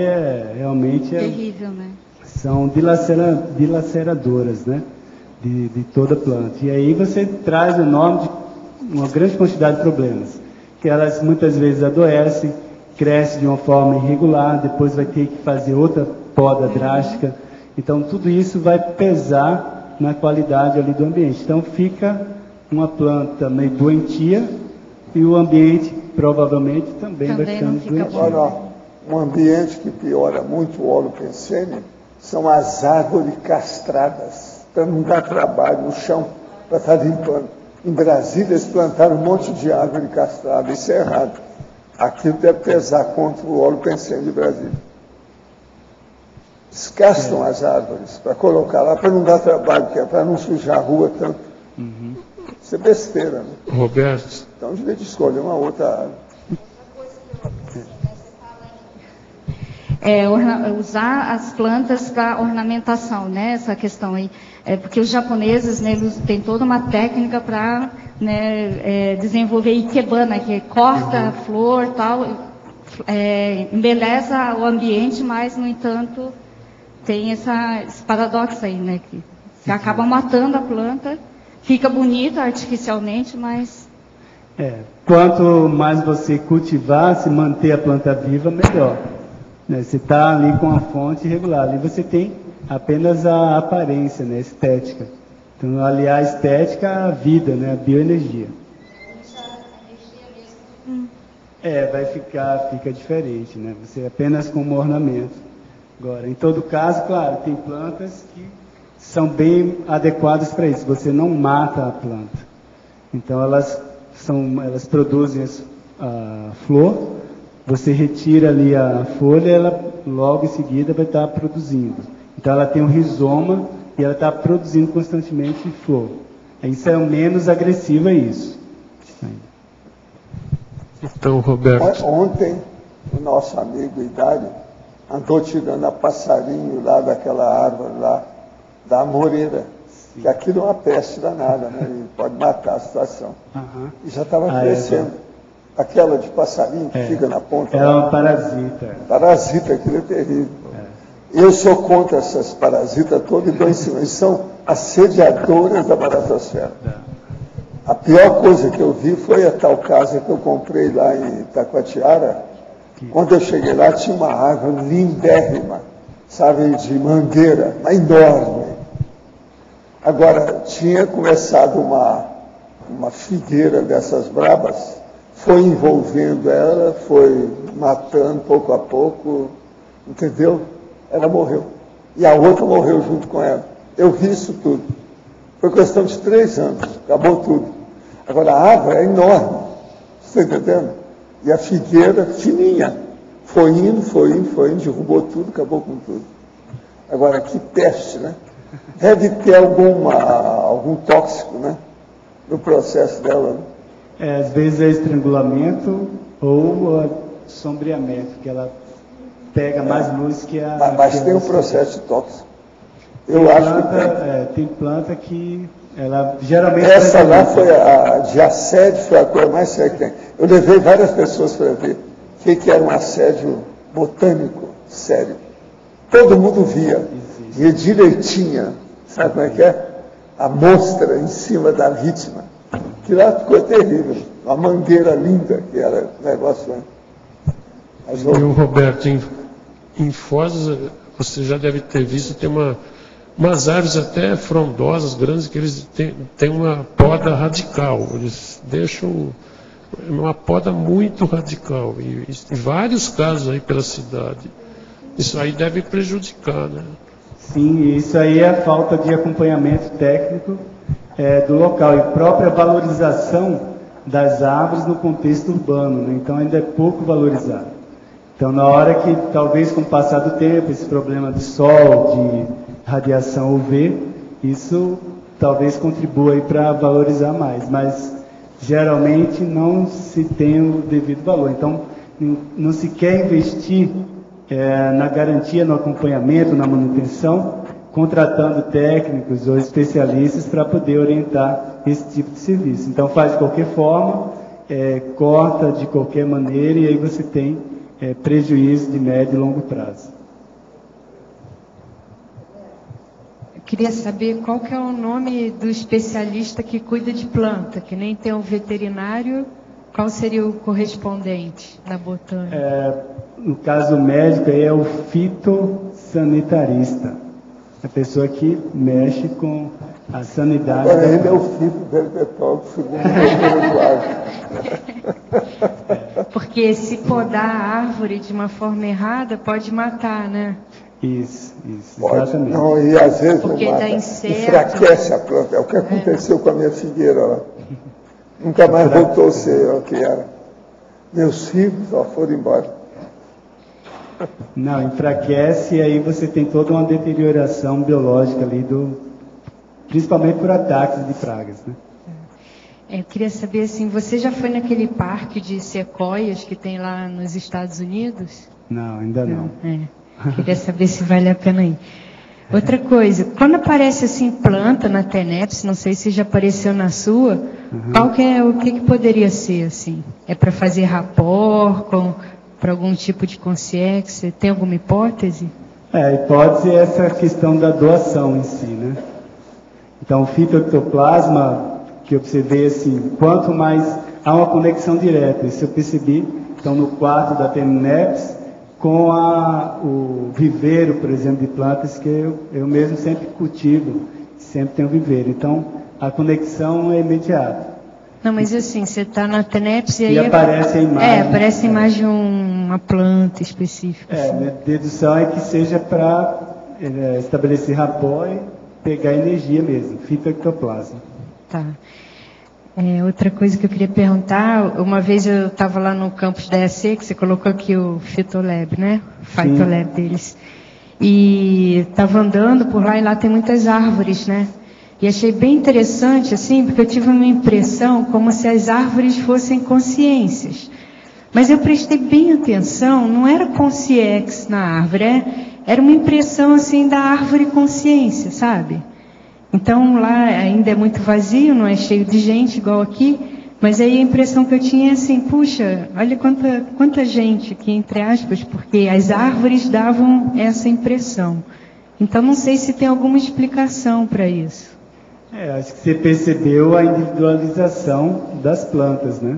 realmente terrível, né? São dilaceradoras, né? De toda a planta. E aí você traz o nome de uma grande quantidade de problemas. Que elas muitas vezes adoecem, crescem de uma forma irregular, depois vai ter que fazer outra poda drástica. Então, tudo isso vai pesar na qualidade ali do ambiente. Então, fica uma planta meio doentia e o ambiente provavelmente também vai ficando doentio. Agora, um ambiente que piora muito o óleo pensênio são as árvores castradas, para não dar trabalho no chão, para estar limpando. Em Brasília, eles plantaram um monte de árvore castrada, isso é errado. Aquilo deve pesar contra o óleo pensênio de Brasília. Descastram as árvores para colocar lá, para não dar trabalho, que é para não sujar a rua tanto. Isso é besteira, né? Roberto. Então, devia de escolher uma outra árvore. Usar as plantas para ornamentação, né? Essa questão aí. Porque os japoneses, né, eles têm toda uma técnica para, né, desenvolver ikebana, que corta a flor e tal, embeleza o ambiente, mas, no entanto, tem esse paradoxo aí, né? Que você acaba matando a planta, fica bonita artificialmente, mas... Quanto mais você cultivar, se manter a planta viva, melhor. Né? Você está ali com a fonte regular. Ali você tem apenas a aparência, né? Estética. Então, aliar a estética à vida, né? A bioenergia. Fica diferente, né? Você apenas com um ornamento. Agora, em todo caso, claro, tem plantas que são bem adequadas para isso. Você não mata a planta. Então, elas produzem a flor, você retira ali a folha, ela logo em seguida vai estar produzindo. Então, ela tem um rizoma e ela está produzindo constantemente flor. Isso é o menos agressivo, é isso. Então, Roberto. Ontem, o nosso amigo Idário andou tirando a passarinho lá daquela árvore lá, da amoreira. Sim. Que aquilo é uma peste danada, né? E pode matar a situação. E já estava crescendo. Aquela de passarinho que fica na ponta. É uma parasita. Parasita, aquilo é terrível. Eu sou contra essas parasitas todas e dou em cima. Eles são assediadoras da baratosfera. A pior coisa que eu vi foi a tal casa que eu comprei lá em Itacoatiara. Quando eu cheguei lá, tinha uma árvore lindérrima, sabe, de mangueira, uma enorme. Agora, tinha começado uma figueira dessas brabas, foi envolvendo ela, foi matando pouco a pouco, entendeu? Ela morreu. E a outra morreu junto com ela. Eu vi isso tudo. Foi questão de 3 anos, acabou tudo. Agora, a árvore é enorme, você está entendendo? E a figueira fininha. Foi indo, derrubou tudo, acabou com tudo. Agora, que peste, né? Deve ter algum tóxico, né? No processo dela, né? Às vezes é estrangulamento ou sombreamento, que ela pega mais luz que a... Mas tem um processo de tóxico. Eu acho que tem planta que ela geralmente... Essa lá foi a de assédio, foi a coisa mais séria que tem. Eu levei várias pessoas para ver o que era um assédio botânico sério. Todo mundo via direitinha, sabe como é que é? A mostra em cima da vítima. Que lá ficou terrível. Uma mangueira linda que era o negócio. Né? E o Roberto, em Foz, você já deve ter visto, tem umas árvores até frondosas, grandes, que eles têm uma poda radical. Eles deixam uma poda muito radical. E vários casos aí pela cidade. Isso aí deve prejudicar, né? Sim, isso aí é a falta de acompanhamento técnico do local e própria valorização das árvores no contexto urbano, né? Então ainda é pouco valorizado. Então na hora que, talvez com o passar do tempo, esse problema de sol, de radiação UV, isso talvez contribua aí para valorizar mais, mas geralmente não se tem o devido valor. Então não se quer investir na garantia, no acompanhamento, na manutenção, contratando técnicos ou especialistas para poder orientar esse tipo de serviço. Então faz de qualquer forma, corta de qualquer maneira e aí você tem prejuízo de médio e longo prazo. Eu queria saber qual que é o nome do especialista que cuida de planta, que nem tem um veterinário, qual seria o correspondente na botânica? No caso médico, aí é o fitossanitarista, a pessoa que mexe com a sanidade. Agora ele é o fitoverbetólogo, segundo o Porque se podar a árvore de uma forma errada, pode matar, né? Isso, pode. Exatamente. Não, e às vezes porque não mata, enfraquece a planta. É o que aconteceu com a minha figueira lá. Nunca mais voltou a ser o que era. Meus filhos foram embora. Não, enfraquece e aí você tem toda uma deterioração biológica ali, principalmente por ataques de pragas, né? Eu queria saber, assim, você já foi naquele parque de sequoias que tem lá nos Estados Unidos? Não, ainda não. Queria saber se vale a pena ir. Outra coisa, quando aparece assim planta na TENEPS, não sei se já apareceu na sua, o que poderia ser assim? É para fazer rapport para algum tipo de consciência? Você tem alguma hipótese? A hipótese é essa questão da doação em si, né? Então, o fitoectoplasma, que eu observei assim, quanto mais há uma conexão direta, isso eu percebi, então no quarto da TENEPS, com o viveiro, por exemplo, de plantas que eu mesmo sempre cultivo, sempre tenho viveiro. Então, a conexão é imediata. Não, mas assim, você está na TENEPS e aí... aparece a imagem. Aparece a imagem de uma planta específica. Minha dedução é que seja para estabelecer rapport e pegar energia mesmo, fitoectoplasma. Tá. Outra coisa que eu queria perguntar, uma vez eu estava lá no campus da EAC, que você colocou aqui o Fitolab, né? O Fitolab deles. E estava andando por lá e lá tem muitas árvores, né? E achei bem interessante, assim, porque eu tive uma impressão como se as árvores fossem consciências. Mas eu prestei bem atenção, não era consciex na árvore, era uma impressão, assim, da árvore consciência, sabe? Então lá ainda é muito vazio, não é cheio de gente igual aqui, Mas aí a impressão que eu tinha é assim, puxa, olha quanta gente aqui, entre aspas, porque as árvores davam essa impressão. Então não sei se tem alguma explicação para isso. Acho que você percebeu a individualização das plantas, né?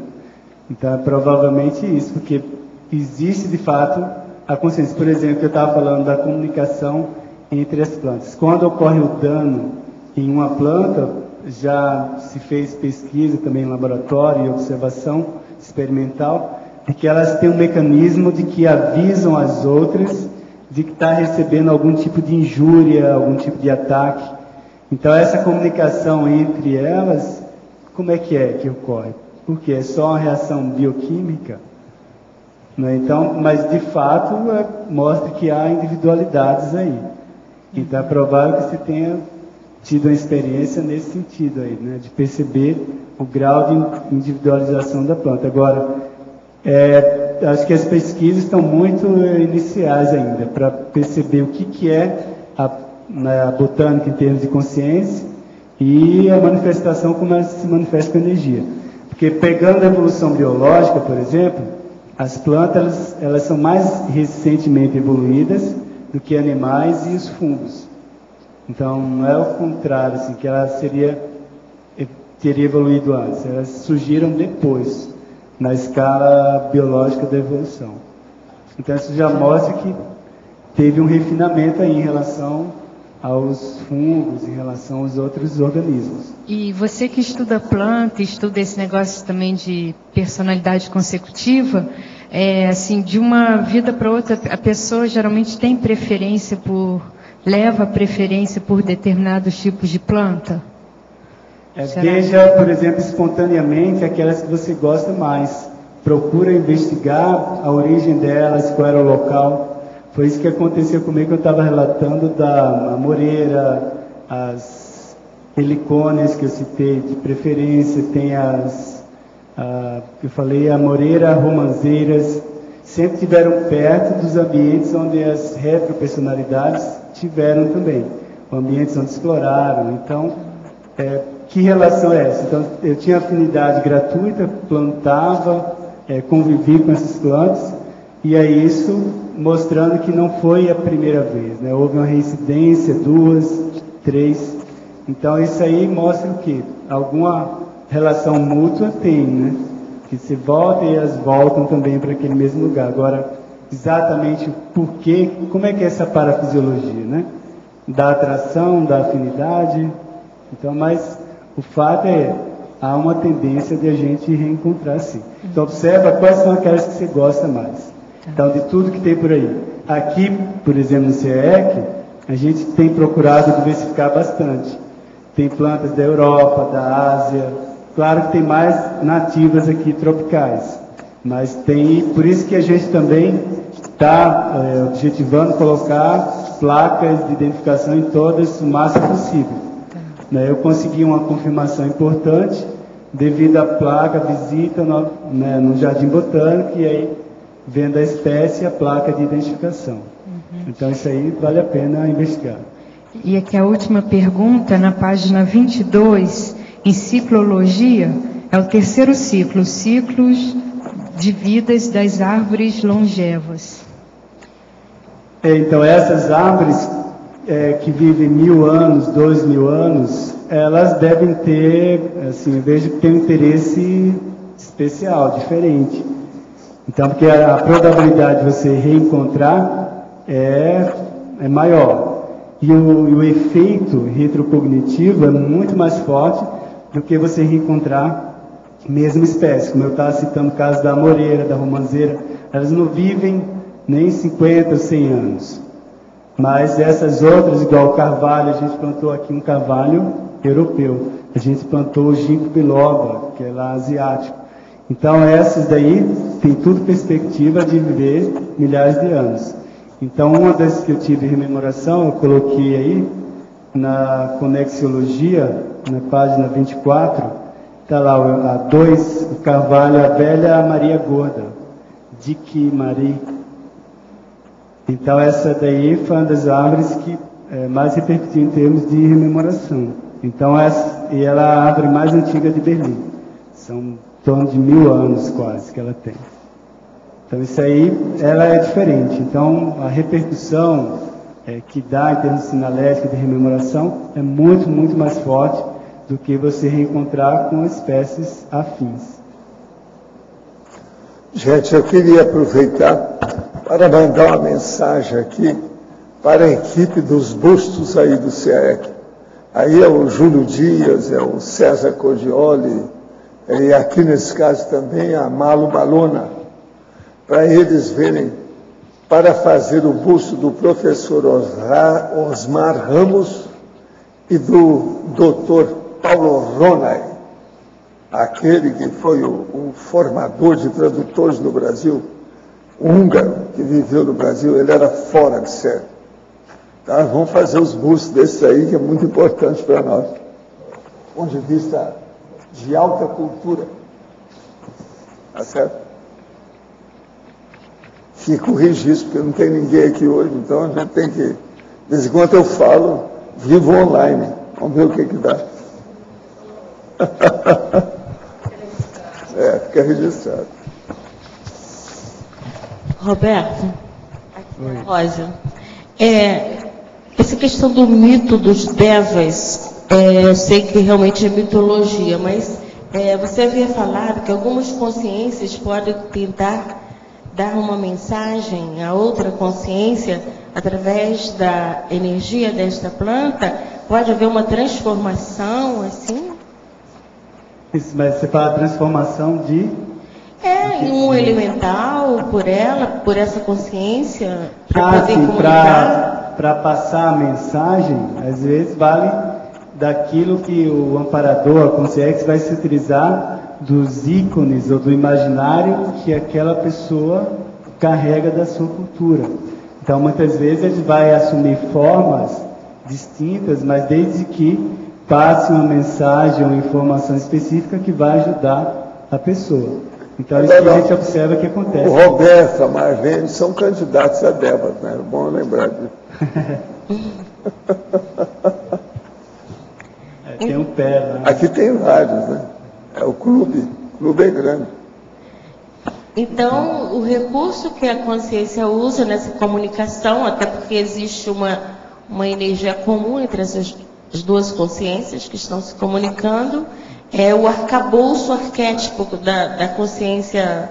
Então é provavelmente isso, porque existe de fato a consciência. Por exemplo, eu estava falando da comunicação entre as plantas. Quando ocorre o dano em uma planta, já se fez pesquisa também em laboratório e observação experimental, de que elas têm um mecanismo de que avisam as outras de que está recebendo algum tipo de injúria, algum tipo de ataque. Então essa comunicação entre elas, como é que ocorre? Porque é só uma reação bioquímica, né? Então, mas de fato mostra que há individualidades aí. Então é provável que você tenha tido uma experiência nesse sentido aí, né? De perceber o grau de individualização da planta. Agora, acho que as pesquisas estão muito iniciais ainda, para perceber o que é a botânica em termos de consciência e a manifestação, como ela se manifesta com energia. Porque pegando a evolução biológica, por exemplo, as plantas elas são mais recentemente evoluídas do que animais e os fungos. Então, não é o contrário, assim, que ela teria evoluído antes. Elas surgiram depois, na escala biológica da evolução. Então, isso já mostra que teve um refinamento aí em relação aos fungos, em relação aos outros organismos. E você que estuda planta, estuda esse negócio também de personalidade consecutiva, assim, de uma vida para outra, a pessoa geralmente tem preferência leva preferência por determinados tipos de planta? Veja, por exemplo, espontaneamente aquelas que você gosta mais. Procura investigar a origem delas, qual era o local. Foi isso que aconteceu comigo, que eu estava relatando da amoreira, as helicônias que eu citei de preferência, tem eu falei, amoreira, romanzeiras, sempre estiveram perto dos ambientes onde as retropersonalidades tiveram também, ambientes onde exploraram. Então, que relação é essa? Então, eu tinha afinidade gratuita, plantava, convivi com essas plantas, e é isso mostrando que não foi a primeira vez, né? Houve uma reincidência, 2, 3. Então, isso aí mostra o quê? Alguma relação mútua tem, né? Que se volta e elas voltam também para aquele mesmo lugar. Agora, exatamente o porquê, como é que é essa parafisiologia, né? Da atração, da afinidade. Então, mas o fato há uma tendência de a gente reencontrar sim. Então, observa quais são aquelas que você gosta mais. Então, de tudo que tem por aí. Aqui, por exemplo, no CEEC, a gente tem procurado diversificar bastante. Tem plantas da Europa, da Ásia. Claro que tem mais nativas aqui, tropicais. Mas tem, por isso que a gente também está objetivando colocar placas de identificação em todas o máximo possível. Eu consegui uma confirmação importante devido à placa, visita no Jardim Botânico, e aí vendo a espécie e a placa de identificação. Então isso aí vale a pena investigar. E aqui a última pergunta, na página 22, em ciclologia, é o terceiro ciclo, ciclos de vidas das árvores longevas. Então essas árvores que vivem 1000 anos, 2000 anos, elas devem ter, assim, eu vejo que tem um interesse especial, diferente. Então, porque a probabilidade de você reencontrar é maior. E o efeito retrocognitivo é muito mais forte do que você reencontrar a mesma espécie. Como eu estava citando o caso da amoreira, da romanzeira, elas não vivem nem 50, 100 anos. Mas essas outras, igual o carvalho, a gente plantou aqui um carvalho europeu. A gente plantou o ginkgo biloba, que é lá asiático. Então essas daí tem tudo perspectiva de viver milhares de anos. Então uma das que eu tive rememoração, eu coloquei aí na conexiologia, na página 24, está lá a 2, o carvalho, a velha Maria Gorda, Dick Marie. Então essa daí foi uma das árvores que mais repercutiu em termos de rememoração. Então ela é a árvore mais antiga de Berlim. São torno de 1000 anos quase que ela tem. Então isso aí, ela é diferente. Então a repercussão que dá em termos de sinalética e de rememoração é muito, muito mais forte do que você reencontrar com espécies afins. Gente, eu queria aproveitar para mandar uma mensagem aqui para a equipe dos bustos aí do CEEC. Aí é o Júlio Dias, é o César Cordioli, e aqui nesse caso também a Malu Malona, para eles verem, para fazer o busto do professor Osmar Ramos e do doutor Paulo Ronay, aquele que foi o formador de tradutores no Brasil, húngaro, que viveu no Brasil, ele era fora de série. Tá? Vamos fazer os bustos desses aí, que é muito importante para nós, do ponto de vista de alta cultura. Tá certo? Fica o registro, porque não tem ninguém aqui hoje, então a gente tem que... De vez em quando eu falo, vivo online. Vamos ver o que dá. Fica registrado. Roberto, Rosa, essa questão do mito dos devas, eu sei que realmente é mitologia, mas você havia falado que algumas consciências podem tentar dar uma mensagem a outra consciência através da energia desta planta. Pode haver uma transformação, assim? Isso, mas você fala transformação de... em um elemental, por ela, por essa consciência, para poder comunicar. Para passar a mensagem, às vezes vale daquilo que o amparador, a consciência, vai se utilizar dos ícones ou do imaginário que aquela pessoa carrega da sua cultura. Então, muitas vezes, ele vai assumir formas distintas, mas desde que passe uma mensagem ou informação específica que vai ajudar a pessoa. Então, isso que a gente observa que acontece. O Roberto, a Marlene, são candidatos a devas, né? É bom lembrar disso. Tem um pé lá. Aqui tem vários, né? É o clube é grande. Então, o recurso que a consciência usa nessa comunicação, até porque existe uma energia comum entre essas duas consciências que estão se comunicando, é o arcabouço arquétipo da consciência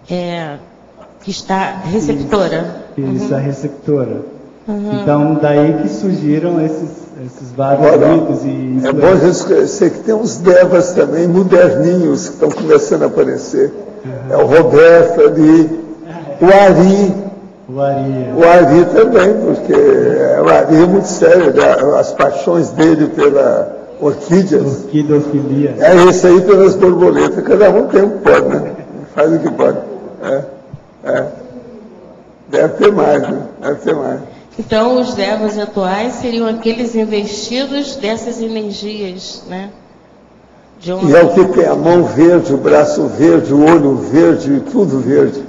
que está receptora. Isso, a receptora. Então, daí que surgiram esses vários mitos e... É bom a gente conhecer que tem uns devas também moderninhos que estão começando a aparecer. É o Roberto ali, o Ari também, porque o Ari é muito sério, né? As paixões dele pela orquídeas. Orquidofilia. É esse aí pelas borboletas, cada um tem o que pode, né? Faz o que pode. Deve ter mais, né? Deve ter mais. Então, os devas atuais seriam aqueles investidos dessas energias, né? E é o que tem a mão verde, o braço verde, o olho verde, tudo verde.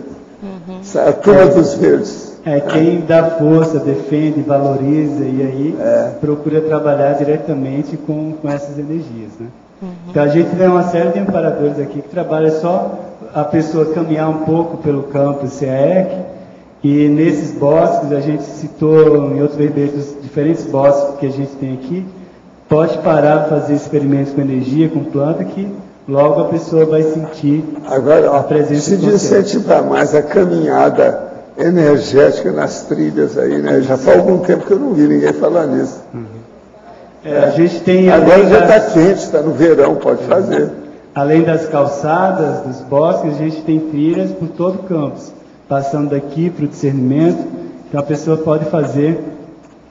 A turma dos verdes. Quem dá força, defende, valoriza e aí procura trabalhar diretamente com essas energias, né? Então a gente tem uma série de amparadores aqui que trabalha só a pessoa caminhar um pouco pelo campo CEEC. E nesses bosques, a gente citou em outros verbetes diferentes bosques que a gente tem aqui, pode parar para fazer experimentos com energia, com planta, que logo a pessoa vai sentir a presença se incentivar mais a caminhada energética nas trilhas aí, né? Já faz algum tempo que eu não vi ninguém falar nisso. A gente tem... Agora já está quente, está no verão, pode fazer. Além das calçadas, dos bosques, a gente tem trilhas por todo o campus. Passando daqui para o discernimento, então a pessoa pode fazer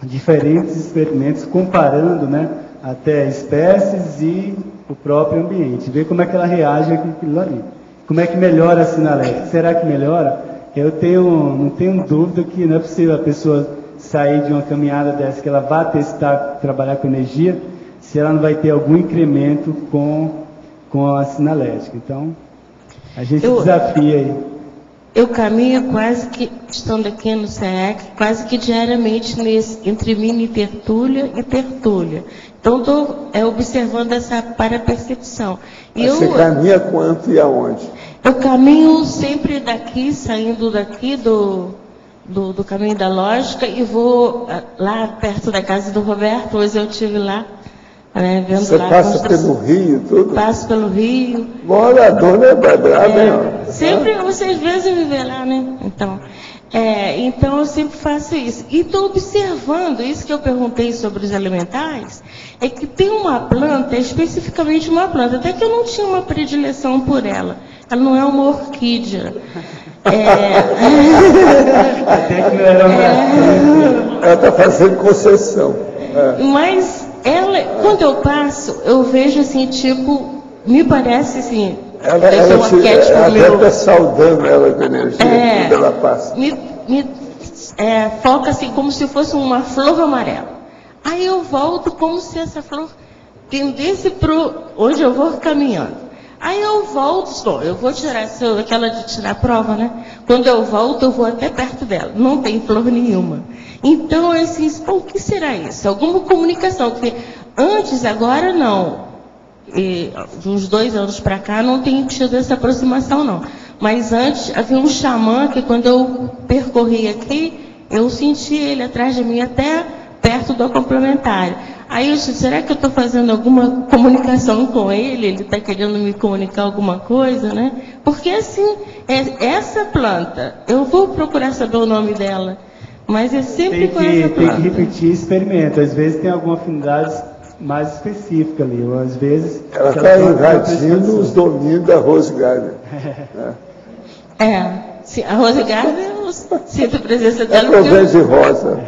diferentes experimentos, comparando, né, até espécies e o próprio ambiente, ver como é que ela reage com aquilo ali. Como é que melhora a sinalética? Será que melhora? Eu não tenho dúvida que não é possível a pessoa sair de uma caminhada dessa, que ela vá testar, trabalhar com energia, se ela não vai ter algum incremento com a sinalética. Então, a gente desafia aí. Eu caminho quase que, estando aqui no CEEC, quase que diariamente entre mini tertúlia e tertúlia. Então, estou observando essa parapercepção. E você caminha quanto e aonde? Eu caminho sempre daqui, saindo daqui do caminho da lógica, e vou lá perto da casa do Roberto. Hoje eu estive lá, né, vendo você lá. Você passa pelo rio tudo? Passo pelo rio. Bora, a dona é brava, hein? Sempre, vocês vezes me vê lá, né? Então eu sempre faço isso. E estou observando, isso que eu perguntei sobre os elementais, é que tem uma planta, especificamente uma planta, até que eu não tinha uma predileção por ela. Ela não é uma orquídea. Até que não era uma ela está fazendo concessão. Mas ela, quando eu passo, eu vejo assim, tipo, me parece assim. Ela deve estar saudando ela com energia quando ela passa. Foca assim como se fosse uma flor amarela. Aí eu volto como se essa flor tendesse para onde eu vou caminhando. Aí eu volto, eu vou tirar aquela de tirar a prova, né? Quando eu volto, eu vou até perto dela. Não tem flor nenhuma. Então, assim, o que será isso? Alguma comunicação, porque antes, agora não. E, de uns 2 anos para cá, não tenho tido essa aproximação, não. Mas antes, havia um xamã que, quando eu percorri aqui, eu senti ele atrás de mim até perto do complementar. Aí eu disse, será que eu estou fazendo alguma comunicação com ele? Ele está querendo me comunicar alguma coisa, né? Porque, assim, essa planta, eu vou procurar saber o nome dela, mas é sempre com essa planta. Tem que repetir experimento. Às vezes tem alguma afinidade mais específica ali, ou às vezes... Ela está invadindo os domínios da Rose Gardner. A Rose Gardner, eu sinto a presença dela. É problema de rosa.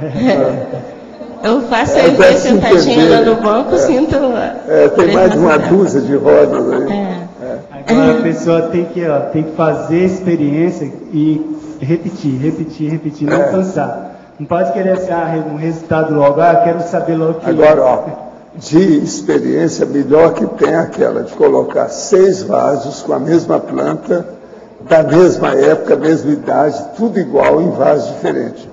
Eu faço ele sentadinha lá no banco, sinto... tem mais de uma dúzia de rosas aí. Agora a pessoa tem que fazer a experiência e repetir, não cansar. Não pode querer um resultado logo, quero saber logo que... Agora, de experiência, melhor que tem aquela de colocar 6 vasos com a mesma planta, da mesma época, mesma idade, tudo igual, em vasos diferentes.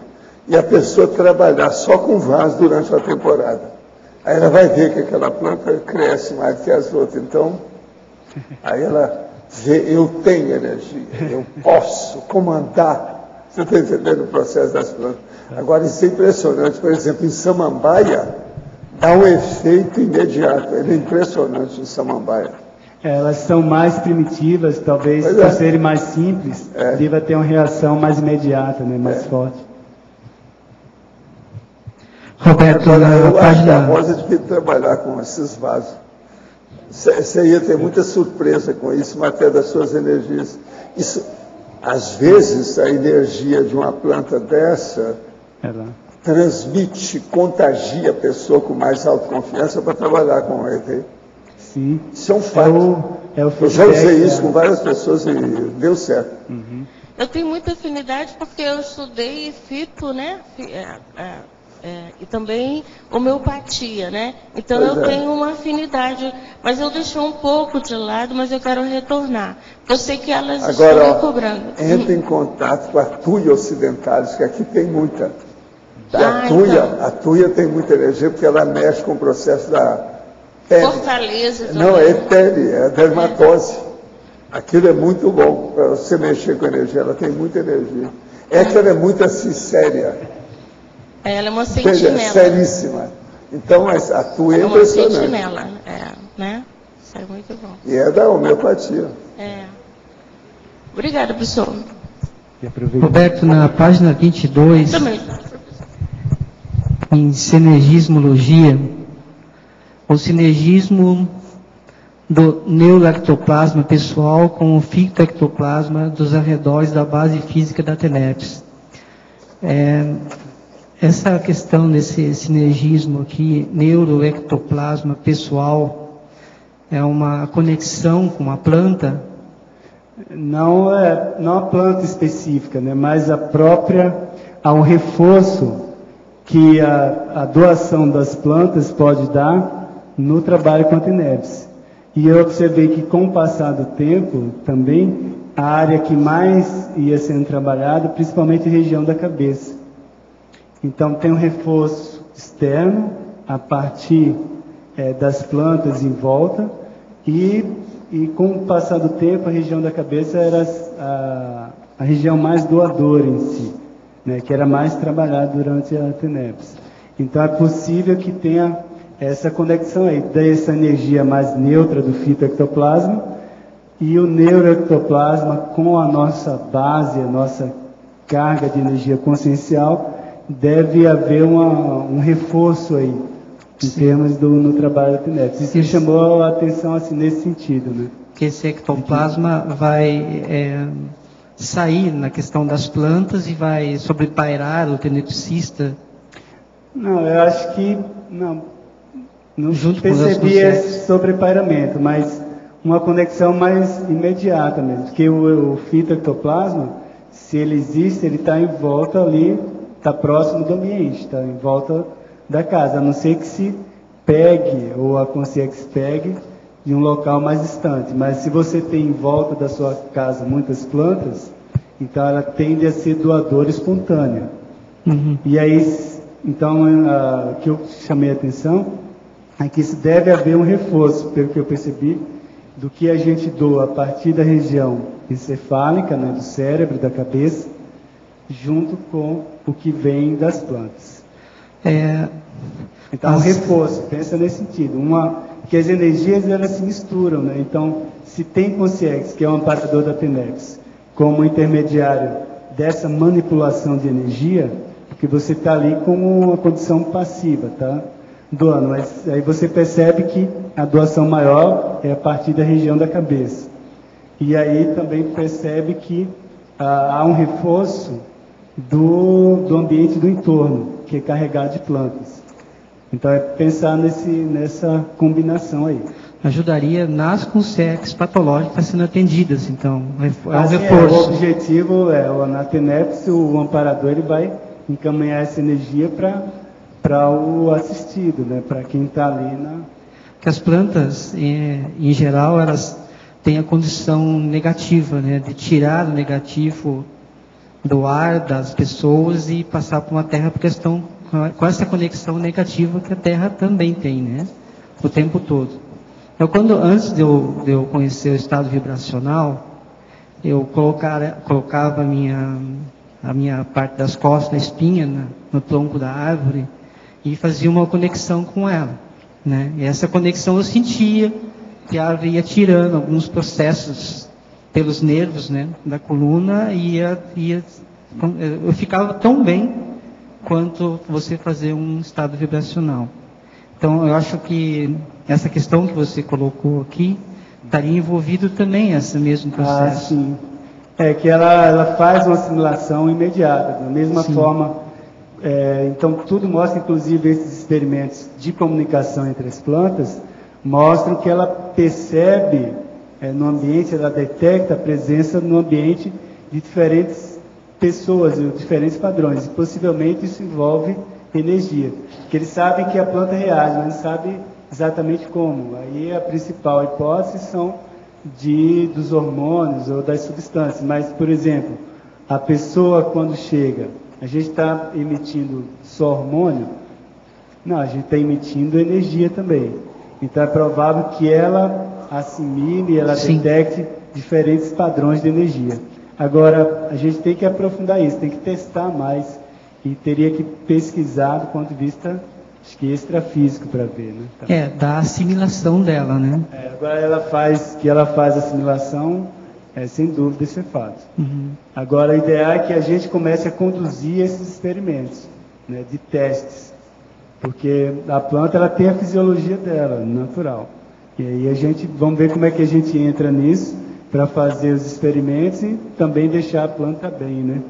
E a pessoa trabalhar só com vaso durante a temporada. Aí ela vai ver que aquela planta cresce mais que as outras. Então, aí ela vê, eu tenho energia, eu posso comandar. Você está entendendo o processo das plantas? Agora, isso é impressionante. Por exemplo, em Samambaia, dá um efeito imediato. Ele é impressionante em Samambaia. Elas são mais primitivas, talvez por serem mais simples, deva ter uma reação mais imediata, né, mais forte. Roberto, eu acho que a Rosa devia trabalhar com esses vasos. Você ia ter muita surpresa com isso, mas até das suas energias. Isso, às vezes, a energia de uma planta dessa transmite, contagia a pessoa com mais autoconfiança para trabalhar com ele. Sim. Isso é um fato. Eu já usei isso com várias pessoas e deu certo. Uhum. Eu tenho muita afinidade porque eu estudei fito, né? E também homeopatia, né? Então eu tenho uma afinidade, mas eu deixei um pouco de lado, mas eu quero retornar. Eu sei que elas estão me cobrando. Entra em contato com a tuia occidentalis, que aqui tem muita. A tuia tem muita energia porque ela mexe com o processo da pele. Fortaleza também. Não, é pele, é dermatose. Aquilo é muito bom para você mexer com energia, ela tem muita energia. É que ela é muito assim séria. Ela é uma sentinela. Seríssima. Então, a tua é impressionante. É uma sentinela, né? Isso é muito bom. E é da homeopatia. Obrigada, professor. Roberto, na página 22, Também. em sinergismologia, o sinergismo do neolectoplasma pessoal com o fictoectoplasma dos arredores da base física da TENEPS. Essa questão desse sinergismo aqui, neuroectoplasma pessoal, é uma conexão com a planta? Não a planta específica, né, mas há um reforço que a doação das plantas pode dar no trabalho com a TENEPS. E eu observei que com o passar do tempo, também, a área que mais ia sendo trabalhada, principalmente a região da cabeça. Então, tem um reforço externo, a partir das plantas em volta, e com o passar do tempo, a região da cabeça era a região mais doadora em si, né, que era mais trabalhada durante a TENEPS. Então é possível que tenha essa conexão aí, dessa energia mais neutra do fitoectoplasma e o neuroectoplasma com a nossa base, a nossa carga de energia consciencial, deve haver um reforço aí, em termos no trabalho da TENEPS. Isso chamou a atenção assim, nesse sentido, né? Que esse ectoplasma vai sair na questão das plantas e vai sobrepairar o tenepsista? Não, eu acho que não Junto percebi esse sobrepairamento, mas uma conexão mais imediata mesmo, porque o fitoectoplasma, se ele existe, ele está em volta ali, está próximo do ambiente, está em volta da casa, a não ser que se pegue, ou a consciência pegue, de um local mais distante. Mas se você tem em volta da sua casa muitas plantas, então ela tende a ser doadora espontânea. Uhum. E aí, então, o que eu chamei a atenção é que isso deve haver um reforço, pelo que eu percebi, do que a gente doa a partir da região encefálica, né, do cérebro, da cabeça, junto com o que vem das plantas. Então, um reforço, pensa nesse sentido. Que as energias elas se misturam, né? Então, se tem consciência, que é um amparador da TENEPS, como intermediário dessa manipulação de energia, porque você está ali como uma condição passiva, tá? Doando, mas aí você percebe que a doação maior é a partir da região da cabeça. E aí também percebe que há um reforço do ambiente do entorno, que é carregado de plantas. Então é pensar nessa combinação aí. Ajudaria nas consciências patológicas sendo atendidas, então é um Assim, reforço. O objetivo na TENEPS, o amparador ele vai encaminhar essa energia para o assistido, né? Para quem está ali Que as plantas, em geral, elas têm a condição negativa, né? De tirar o negativo do ar das pessoas e passar para uma terra, porque estão com essa conexão negativa que a terra também tem, né? O tempo todo. Então, antes de eu conhecer o estado vibracional, eu colocava a minha parte das costas, na espinha, no tronco da árvore, e fazia uma conexão com ela, né? E essa conexão eu sentia que a árvore ia tirando alguns processos pelos nervos, né, da coluna, e eu ficava tão bem quanto você fazer um estado vibracional. Então, eu acho que essa questão que você colocou aqui estaria envolvido também esse mesmo processo. Sim. É que ela faz uma assimilação imediata, da mesma forma. Então, tudo mostra, inclusive, esses experimentos de comunicação entre as plantas, mostram que ela percebe no ambiente, ela detecta a presença no ambiente de diferentes pessoas, diferentes padrões, e possivelmente isso envolve energia, porque eles sabem que a planta reage, mas não sabem exatamente como. Aí a principal hipótese são dos hormônios ou das substâncias, mas, por exemplo, a pessoa quando chega, a gente está emitindo só hormônio? Não, a gente está emitindo energia também. Então é provável que ela assimile, ela detecte diferentes padrões de energia. Agora, a gente tem que aprofundar isso, tem que testar mais e teria que pesquisar do ponto de vista, acho que extrafísico para ver, né? Da assimilação dela, né? Agora ela faz assimilação, sem dúvida isso é fato. Uhum. Agora, o ideal é que a gente comece a conduzir esses experimentos, né, de testes, porque a planta ela tem a fisiologia dela, natural. E aí vamos ver como é que a gente entra nisso para fazer os experimentos e também deixar a planta bem, né?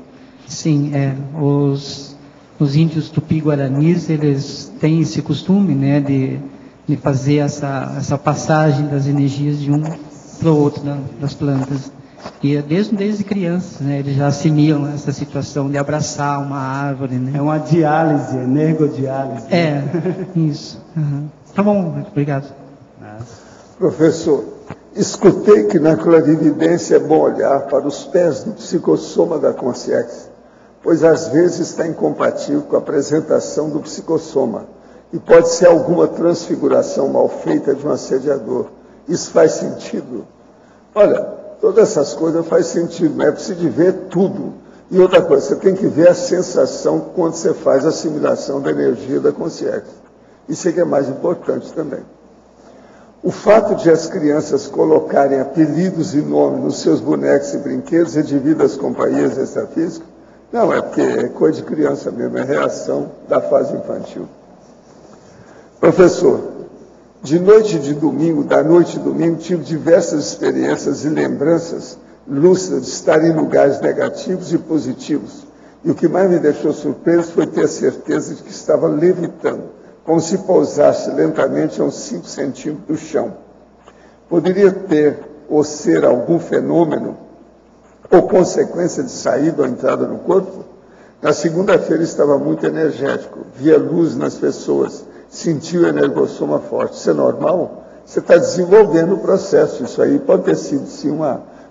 Sim, os índios tupi-guaranis, eles têm esse costume, né, de fazer essa passagem das energias de um para o outro das plantas. E desde crianças, né, eles já assimilam essa situação de abraçar uma árvore, né? É uma diálise, energodiálise. Isso. Uhum. Tá bom, muito obrigado. Professor, escutei que na clarividência é bom olhar para os pés do psicossoma da consciência, pois às vezes está incompatível com a apresentação do psicossoma, e pode ser alguma transfiguração mal feita de um assediador. Isso faz sentido? Olha, todas essas coisas faz sentido, mas é preciso ver tudo. E outra coisa, você tem que ver a sensação quando você faz a assimilação da energia da consciência. Isso é que é mais importante também. O fato de as crianças colocarem apelidos e nomes nos seus bonecos e brinquedos é devido às companhias extrafísicas? Não, é porque é coisa de criança mesmo, é reação da fase infantil. Professor, da noite de domingo, tive diversas experiências e lembranças lúcidas de estar em lugares negativos e positivos. E o que mais me deixou surpreso foi ter a certeza de que estava levitando, como se pousasse lentamente a uns 5 centímetros do chão. Poderia ter ou ser algum fenômeno ou consequência de saída ou entrada no corpo? Na segunda-feira estava muito energético, via luz nas pessoas, sentia o energossoma forte. Isso é normal? Você está desenvolvendo o processo. Isso aí pode ter sido, sim,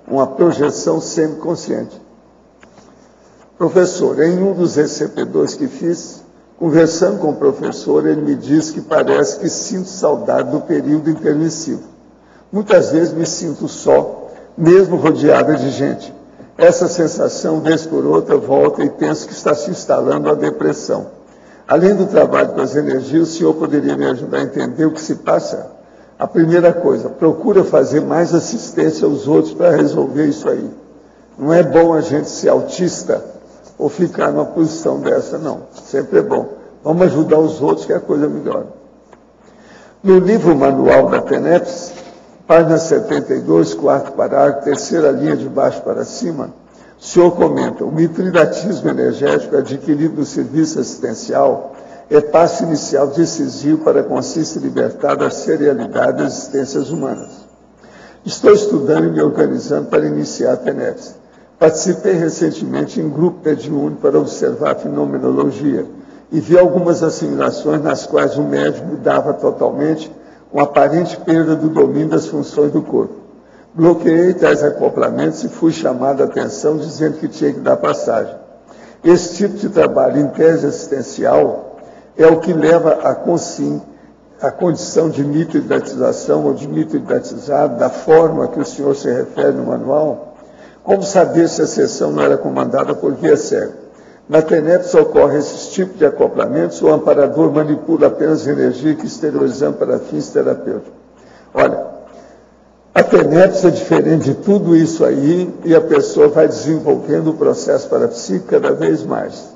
uma projeção semiconsciente. Professor, em um dos RCP2 que fiz, conversando com o professor, ele me disse que parece que sinto saudade do período intermissivo. Muitas vezes me sinto só, mesmo rodeada de gente. Essa sensação, vez por outra, volta e penso que está se instalando a depressão. Além do trabalho com as energias, o senhor poderia me ajudar a entender o que se passa? A primeira coisa, procura fazer mais assistência aos outros para resolver isso aí. Não é bom a gente ser autista ou ficar numa posição dessa, não. Sempre é bom. Vamos ajudar os outros que a coisa melhora. No livro manual da TENEPS, página 72, quarto parágrafo, terceira linha de baixo para cima, o senhor comenta: o mitridatismo energético adquirido no serviço assistencial é passo inicial decisivo para a consciência libertar da serialidade das existências humanas. Estou estudando e me organizando para iniciar a TENEPS. Participei recentemente em grupo mediúnico para observar a fenomenologia e vi algumas assimilações nas quais o médium mudava totalmente com aparente perda do domínio das funções do corpo. Bloqueei tais acoplamentos e fui chamado a atenção dizendo que tinha que dar passagem. Esse tipo de trabalho em tese assistencial é o que leva a condição de mito-idatização ou de mito-idatizado, da forma que o senhor se refere no manual. Como saber se a sessão não era comandada por guia cego? Na TENEPS ocorre esse tipo de acoplamentos, o amparador manipula apenas energia que exteriorizamos para fins terapêuticos. Olha, a TENEPS é diferente de tudo isso aí e a pessoa vai desenvolvendo o processo parapsíquico cada vez mais.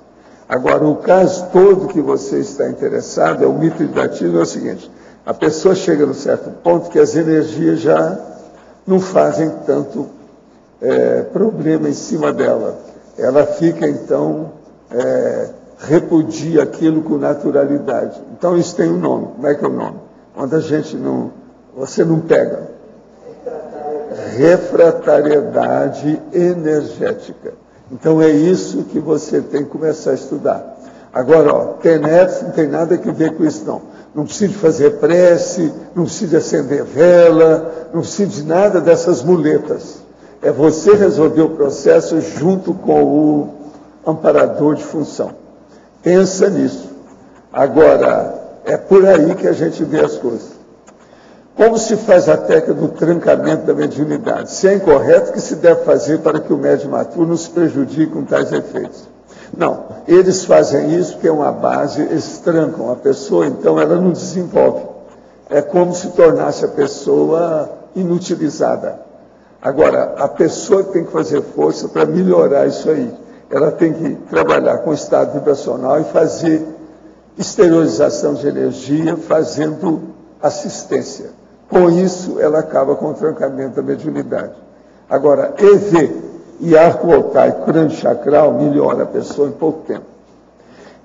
Agora, o caso todo que você está interessado, é o mito-idatismo, é o seguinte: a pessoa chega num certo ponto que as energias já não fazem tanto problema em cima dela. Ela fica, então, repudia aquilo com naturalidade. Então, isso tem um nome. Como é que é o nome? Quando a gente não... Você não pega. Refratariedade energética. Então, é isso que você tem que começar a estudar. Agora, TENEPS não tem nada a ver com isso, não. Não precisa de fazer prece, não precisa de acender vela, não precisa de nada dessas muletas. É você resolver o processo junto com o amparador de função. Pensa nisso. Agora, é por aí que a gente vê as coisas. Como se faz a técnica do trancamento da mediunidade? Se é incorreto, o que se deve fazer para que o médium maturo não se prejudique com tais efeitos? Não, eles fazem isso porque é uma base, eles trancam a pessoa, então ela não desenvolve. É como se tornasse a pessoa inutilizada. Agora, a pessoa tem que fazer força para melhorar isso aí. Ela tem que trabalhar com o estado vibracional e fazer exteriorização de energia, fazendo assistência. Com isso, ela acaba com o trancamento da mediunidade. Agora, EV e arco voltaico crânio-chacral melhora a pessoa em pouco tempo.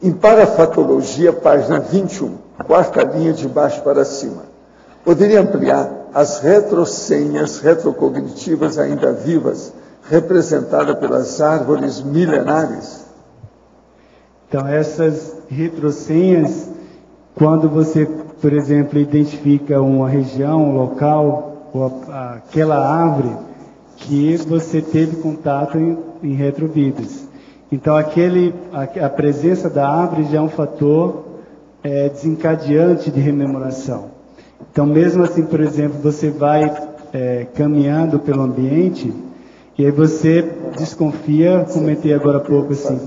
Em parafatologia, página 21, quarta linha de baixo para cima. Poderia ampliar as retrosenhas retrocognitivas ainda vivas, representadas pelas árvores milenares? Então, essas retrosenhas, quando você, por exemplo, identifica uma região, um local, ou aquela árvore que você teve contato em retrovidas. Então, a presença da árvore já é um fator desencadeante de rememoração. Então, mesmo assim, por exemplo, você vai caminhando pelo ambiente e aí você desconfia, comentei agora há pouco assim,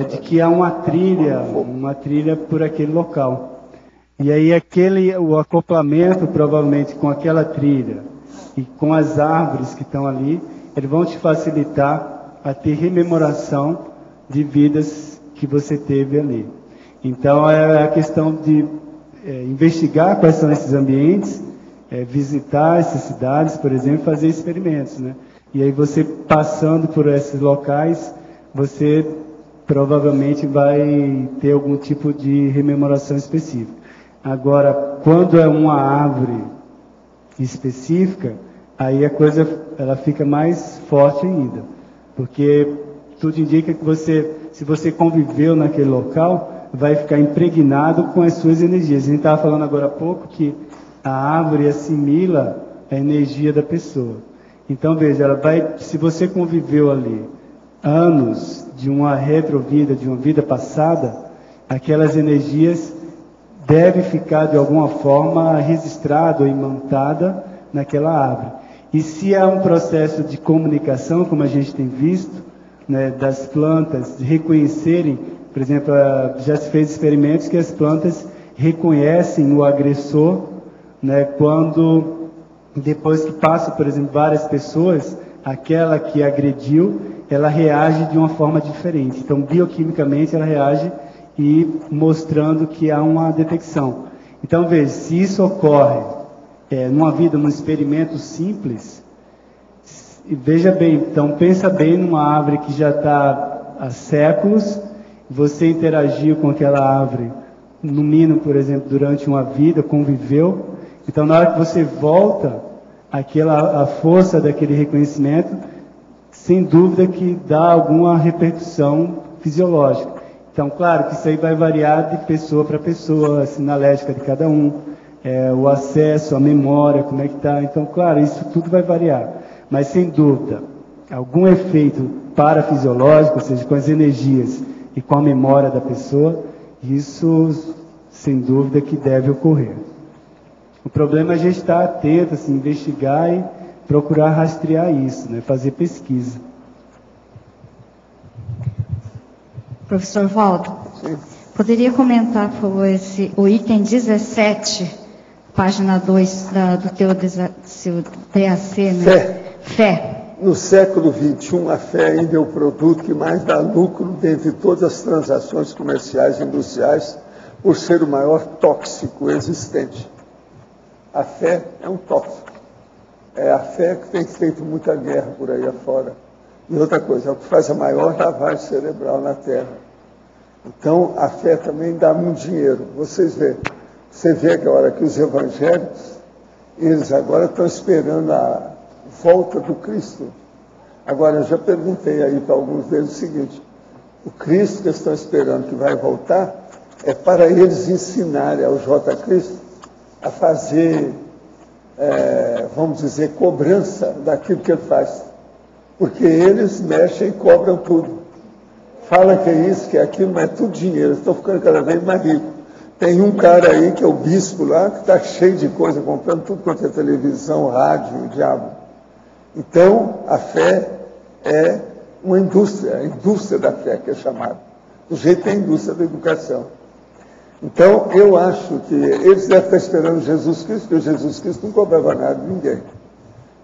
de que há uma trilha por aquele local. E aí o acoplamento provavelmente com aquela trilha e com as árvores que estão ali, eles vão te facilitar a ter rememoração de vidas que você teve ali. Então é a questão de investigar quais são esses ambientes, visitar essas cidades, por exemplo, fazer experimentos, né? E aí você passando por esses locais, você provavelmente vai ter algum tipo de rememoração específica. Agora, quando é uma árvore específica, aí a coisa ela fica mais forte ainda, porque tudo indica que se você conviveu naquele local, vai ficar impregnado com as suas energias. A gente estava falando agora há pouco que a árvore assimila a energia da pessoa. Então, veja, se você conviveu ali anos de uma retrovida, de uma vida passada, aquelas energias devem ficar de alguma forma registrada ou imantada naquela árvore. E se há um processo de comunicação, como a gente tem visto, né, das plantas reconhecerem, por exemplo, já se fez experimentos que as plantas reconhecem o agressor, né, quando depois que passa, por exemplo, várias pessoas, aquela que agrediu, ela reage de uma forma diferente. Então, bioquimicamente, ela reage e mostrando que há uma detecção. Então, veja, se isso ocorre num experimento simples, veja bem, então pensa bem numa árvore que já está há séculos, você interagiu com aquela árvore, no mínimo, por exemplo, durante uma vida, conviveu. Então, na hora que você volta, a força daquele reconhecimento, sem dúvida que dá alguma repercussão fisiológica. Então, claro que isso aí vai variar de pessoa para pessoa, a sinalética de cada um, o acesso, a memória, como é que está. Então, claro, isso tudo vai variar. Mas, sem dúvida, algum efeito parafisiológico, ou seja, com as energias e com a memória da pessoa, isso, sem dúvida, que deve ocorrer. O problema é a gente estar atento, assim, investigar e procurar rastrear isso, né? Fazer pesquisa. Professor Valdo, poderia comentar, por favor, o item 17, página 2 do seu DAC, né? Fé. No século XXI, a fé ainda é o produto que mais dá lucro dentre todas as transações comerciais e industriais, por ser o maior tóxico existente. A fé é um tóxico. É a fé que tem feito muita guerra por aí afora. E outra coisa, é o que faz a maior lavagem cerebral na Terra. Então, a fé também dá muito dinheiro. Você vê agora que os evangélicos, eles agora estão esperando a volta do Cristo. Agora, eu já perguntei aí para alguns deles o seguinte: o Cristo que eles estão esperando que vai voltar é para eles ensinarem ao J. Cristo a fazer, vamos dizer, cobrança daquilo que ele faz. Porque eles mexem e cobram tudo. Fala que é isso, que é aquilo, mas é tudo dinheiro. Estão ficando cada vez mais ricos. Tem um cara aí, que é o bispo lá, que está cheio de coisa, comprando tudo quanto é televisão, rádio, o diabo. Então, a fé é uma indústria, a indústria da fé que é chamada. Do jeito que é a indústria da educação. Então, eu acho que eles devem estar esperando Jesus Cristo, porque Jesus Cristo não cobrava nada de ninguém.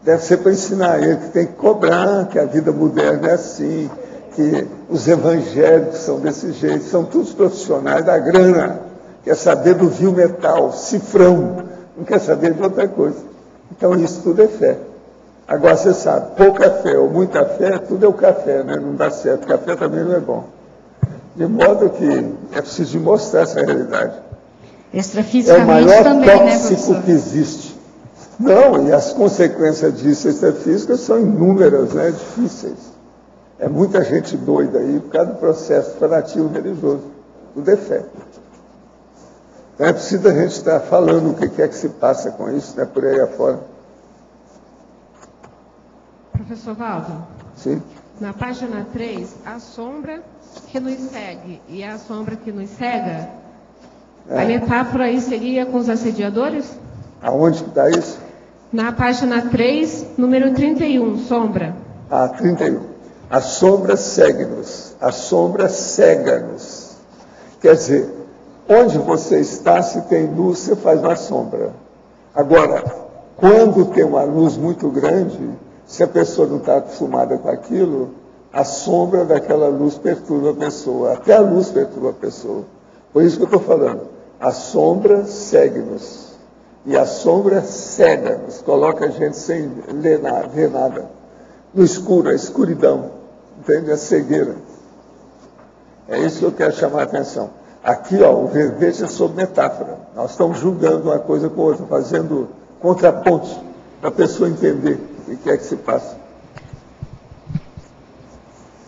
Deve ser para ensinar ele que tem que cobrar, que a vida moderna é assim, que os evangélicos são desse jeito, são todos profissionais da grana, quer saber do vil metal, cifrão, não quer saber de outra coisa. Então, isso tudo é fé. Agora, você sabe, pouca fé ou muita fé, tudo é o café, né? Não dá certo, café também não é bom. De modo que é preciso mostrar essa realidade. Extrafisicamente é o maior também, tóxico, né, que existe. Não, e as consequências disso extrafísicas são inúmeras, né, difíceis. É muita gente doida aí por causa do processo fanativo religioso, tudo é fé. Então é preciso a gente estar falando o que é que se passa com isso, né, por aí afora. Professor Valdo? Sim. Na página 3, a sombra que nos segue e a sombra que nos cega, A metáfora aí seria com os assediadores? Aonde que está isso? Na página 3, número 31, sombra. 31. A sombra segue-nos. A sombra cega-nos. Quer dizer, onde você está, se tem luz, você faz uma sombra. Agora, quando tem uma luz muito grande, se a pessoa não está acostumada com aquilo, a sombra daquela luz perturba a pessoa. Até a luz perturba a pessoa. Por isso que eu estou falando. A sombra segue-nos. E a sombra cega-nos. Coloca a gente sem ver nada. No escuro, a escuridão. Entende? A cegueira. É isso que eu quero chamar a atenção. Aqui, ó, o verbete é sobre metáfora. Nós estamos julgando uma coisa com outra, fazendo contrapontos para a pessoa entender o que é que se passa.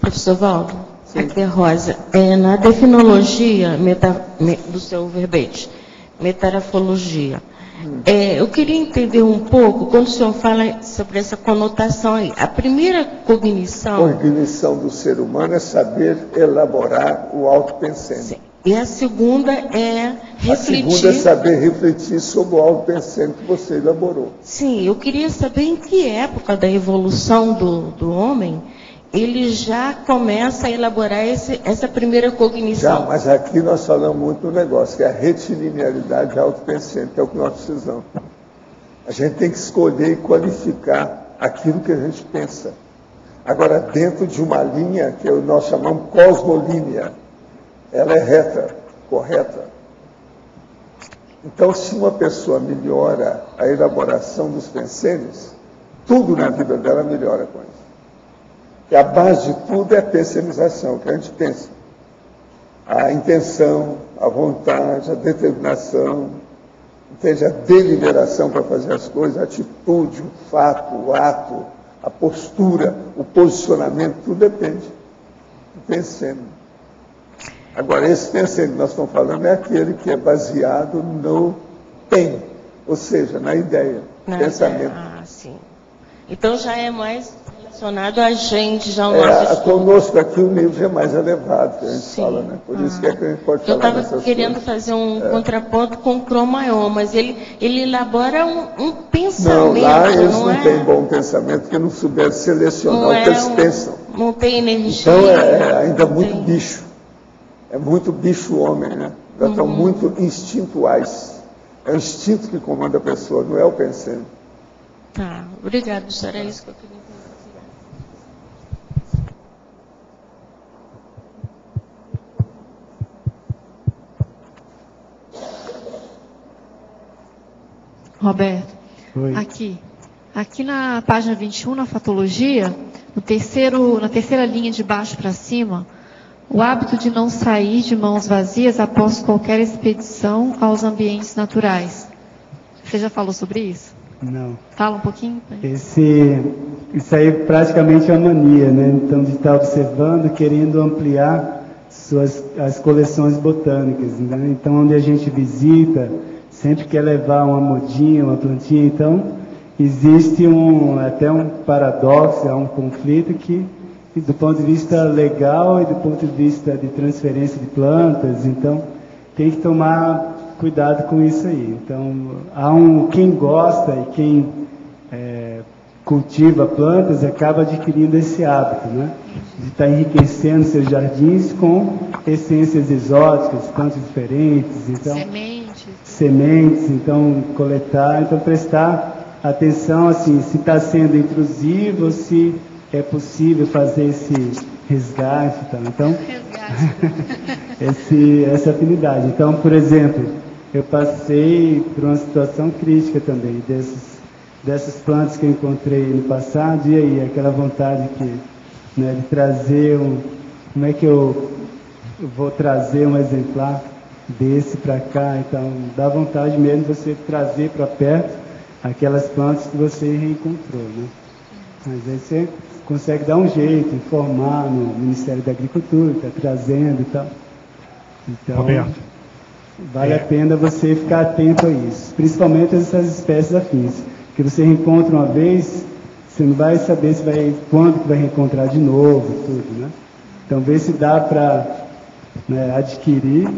Professor Valdo, aqui é Rosa. Na definologia do seu verbete, metarafologia, eu queria entender um pouco, quando o senhor fala sobre essa conotação aí. A primeira cognição... Cognição do ser humano é saber elaborar o autopensene. Sim. E a segunda é refletir... A segunda é saber refletir sobre o autopensene que você elaborou. Sim, eu queria saber em que época da evolução do homem ele já começa a elaborar essa primeira cognição. Já, mas aqui nós falamos muito do negócio, que é a retilinearidade autopensene, que é o que nós precisamos. A gente tem que escolher e qualificar aquilo que a gente pensa. Agora, dentro de uma linha que nós chamamos cosmolínea, ela é reta, correta. Então, se uma pessoa melhora a elaboração dos pensenes, tudo na vida dela melhora com isso. E a base de tudo é a pensenização, que a gente pensa. A intenção, a vontade, a determinação, entende? A deliberação para fazer as coisas, a atitude, o fato, o ato, a postura, o posicionamento, tudo depende do pensene. Agora, esse pensene que nós estamos falando é aquele que é baseado no PEN, ou seja, na ideia, pensamento. Sim. Então já é mais relacionado a gente, já o nosso estudo. Conosco aqui o nível é mais elevado, que a gente fala, né? Por isso que a gente pode falar dessas coisas. Eu estava querendo fazer um contraponto com o Cromaion, mas ele elabora um pensamento. Não, lá eles não têm bom pensamento, porque não souberam selecionar o que eles pensam. Não tem energia. Então é ainda muito bicho. É muito bicho homem, né? Já estão muito instintuais. É o instinto que comanda a pessoa, não é o pensamento. Tá, obrigada, senhor. É isso que eu queria entender. Roberto, aqui na página 21, na fatologia, na terceira linha de baixo para cima, o hábito de não sair de mãos vazias após qualquer expedição aos ambientes naturais. Você já falou sobre isso? Não. Fala um pouquinho. Isso aí praticamente é uma mania, né? Então, de estar observando, querendo ampliar as coleções botânicas. Né? Então, onde a gente visita, sempre quer levar uma mudinha, uma plantinha. Então, existe até um paradoxo, um conflito que, do ponto de vista legal e do ponto de vista de transferência de plantas, então, tem que tomar cuidado com isso aí. Então, quem gosta e quem cultiva plantas acaba adquirindo esse hábito, né? De estar enriquecendo seus jardins com essências exóticas, plantas diferentes, então sementes, então coletar, então prestar atenção assim, se está sendo intrusivo, se é possível fazer esse resgate, então essa afinidade. Então, por exemplo, eu passei por uma situação crítica também dessas plantas que eu encontrei no passado, e aí aquela vontade de trazer como é que eu vou trazer um exemplar desse para cá, então dá vontade mesmo de você trazer para perto aquelas plantas que você reencontrou, né? Mas aí você consegue dar um jeito, informar no Ministério da Agricultura, está trazendo e tal. Então, Roberto, vale a pena você ficar atento a isso, principalmente essas espécies afins, que você reencontra uma vez, você não vai saber quando que vai reencontrar de novo, tudo, né? Então, vê se dá para adquirir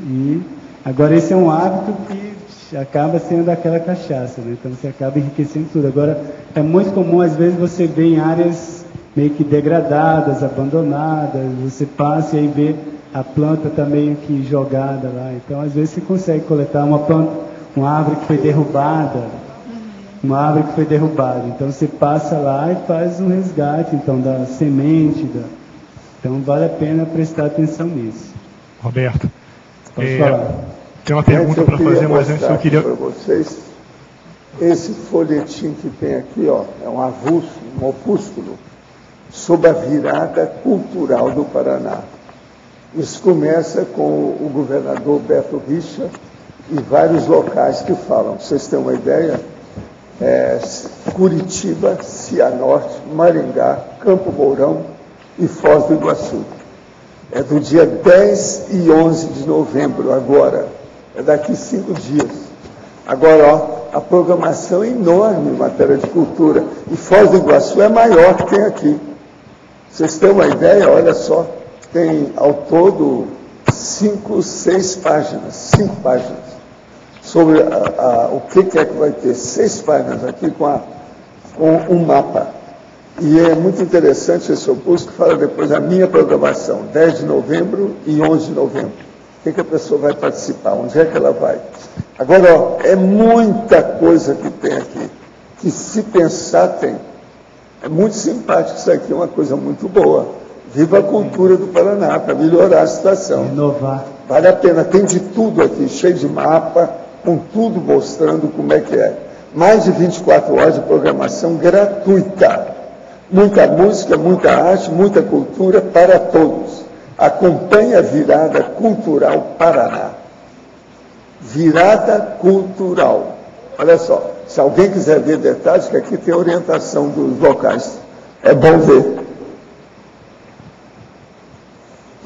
e Agora, esse é um hábito que acaba sendo aquela cachaça, né? Então você acaba enriquecendo tudo. Agora, é muito comum, às vezes, você vê em áreas meio que degradadas, abandonadas, você passa e aí vê a planta está meio que jogada lá. Então, às vezes, você consegue coletar uma planta, uma árvore que foi derrubada, Então, você passa lá e faz um resgate, então, da semente. Então, vale a pena prestar atenção nisso. Roberto, Posso falar? Tem uma pergunta para fazer, mas antes eu queria... para vocês, esse folhetim que tem aqui, ó, é um avulso, um opúsculo, sobre a virada cultural do Paraná. Isso começa com o governador Beto Richa e vários locais que falam. Pra vocês terem uma ideia, Curitiba, Cianorte, Maringá, Campo Mourão e Foz do Iguaçu. É do dia 10 e 11 de novembro agora. É daqui 5 dias. Agora, ó, a programação é enorme em matéria de cultura. E Foz do Iguaçu é maior que tem aqui. Vocês têm uma ideia? Olha só. Tem, ao todo, 5 páginas sobre o que é que vai ter. 6 páginas aqui com um mapa. E é muito interessante esse opúsculo que fala depois a minha programação, 10 de novembro e 11 de novembro. O que a pessoa vai participar? Onde é que ela vai? Agora, ó, é muita coisa que tem aqui, que se pensar tem. É muito simpático isso aqui, é uma coisa muito boa. Viva a cultura do Paraná, para melhorar a situação. Inovar. Vale a pena, tem de tudo aqui, cheio de mapa, com tudo mostrando como é que é. Mais de 24 horas de programação gratuita. Muita música, muita arte, muita cultura para todos. Acompanhe a Virada Cultural Paraná. Virada Cultural. Olha só, se alguém quiser ver detalhes, que aqui tem orientação dos locais. É bom ver.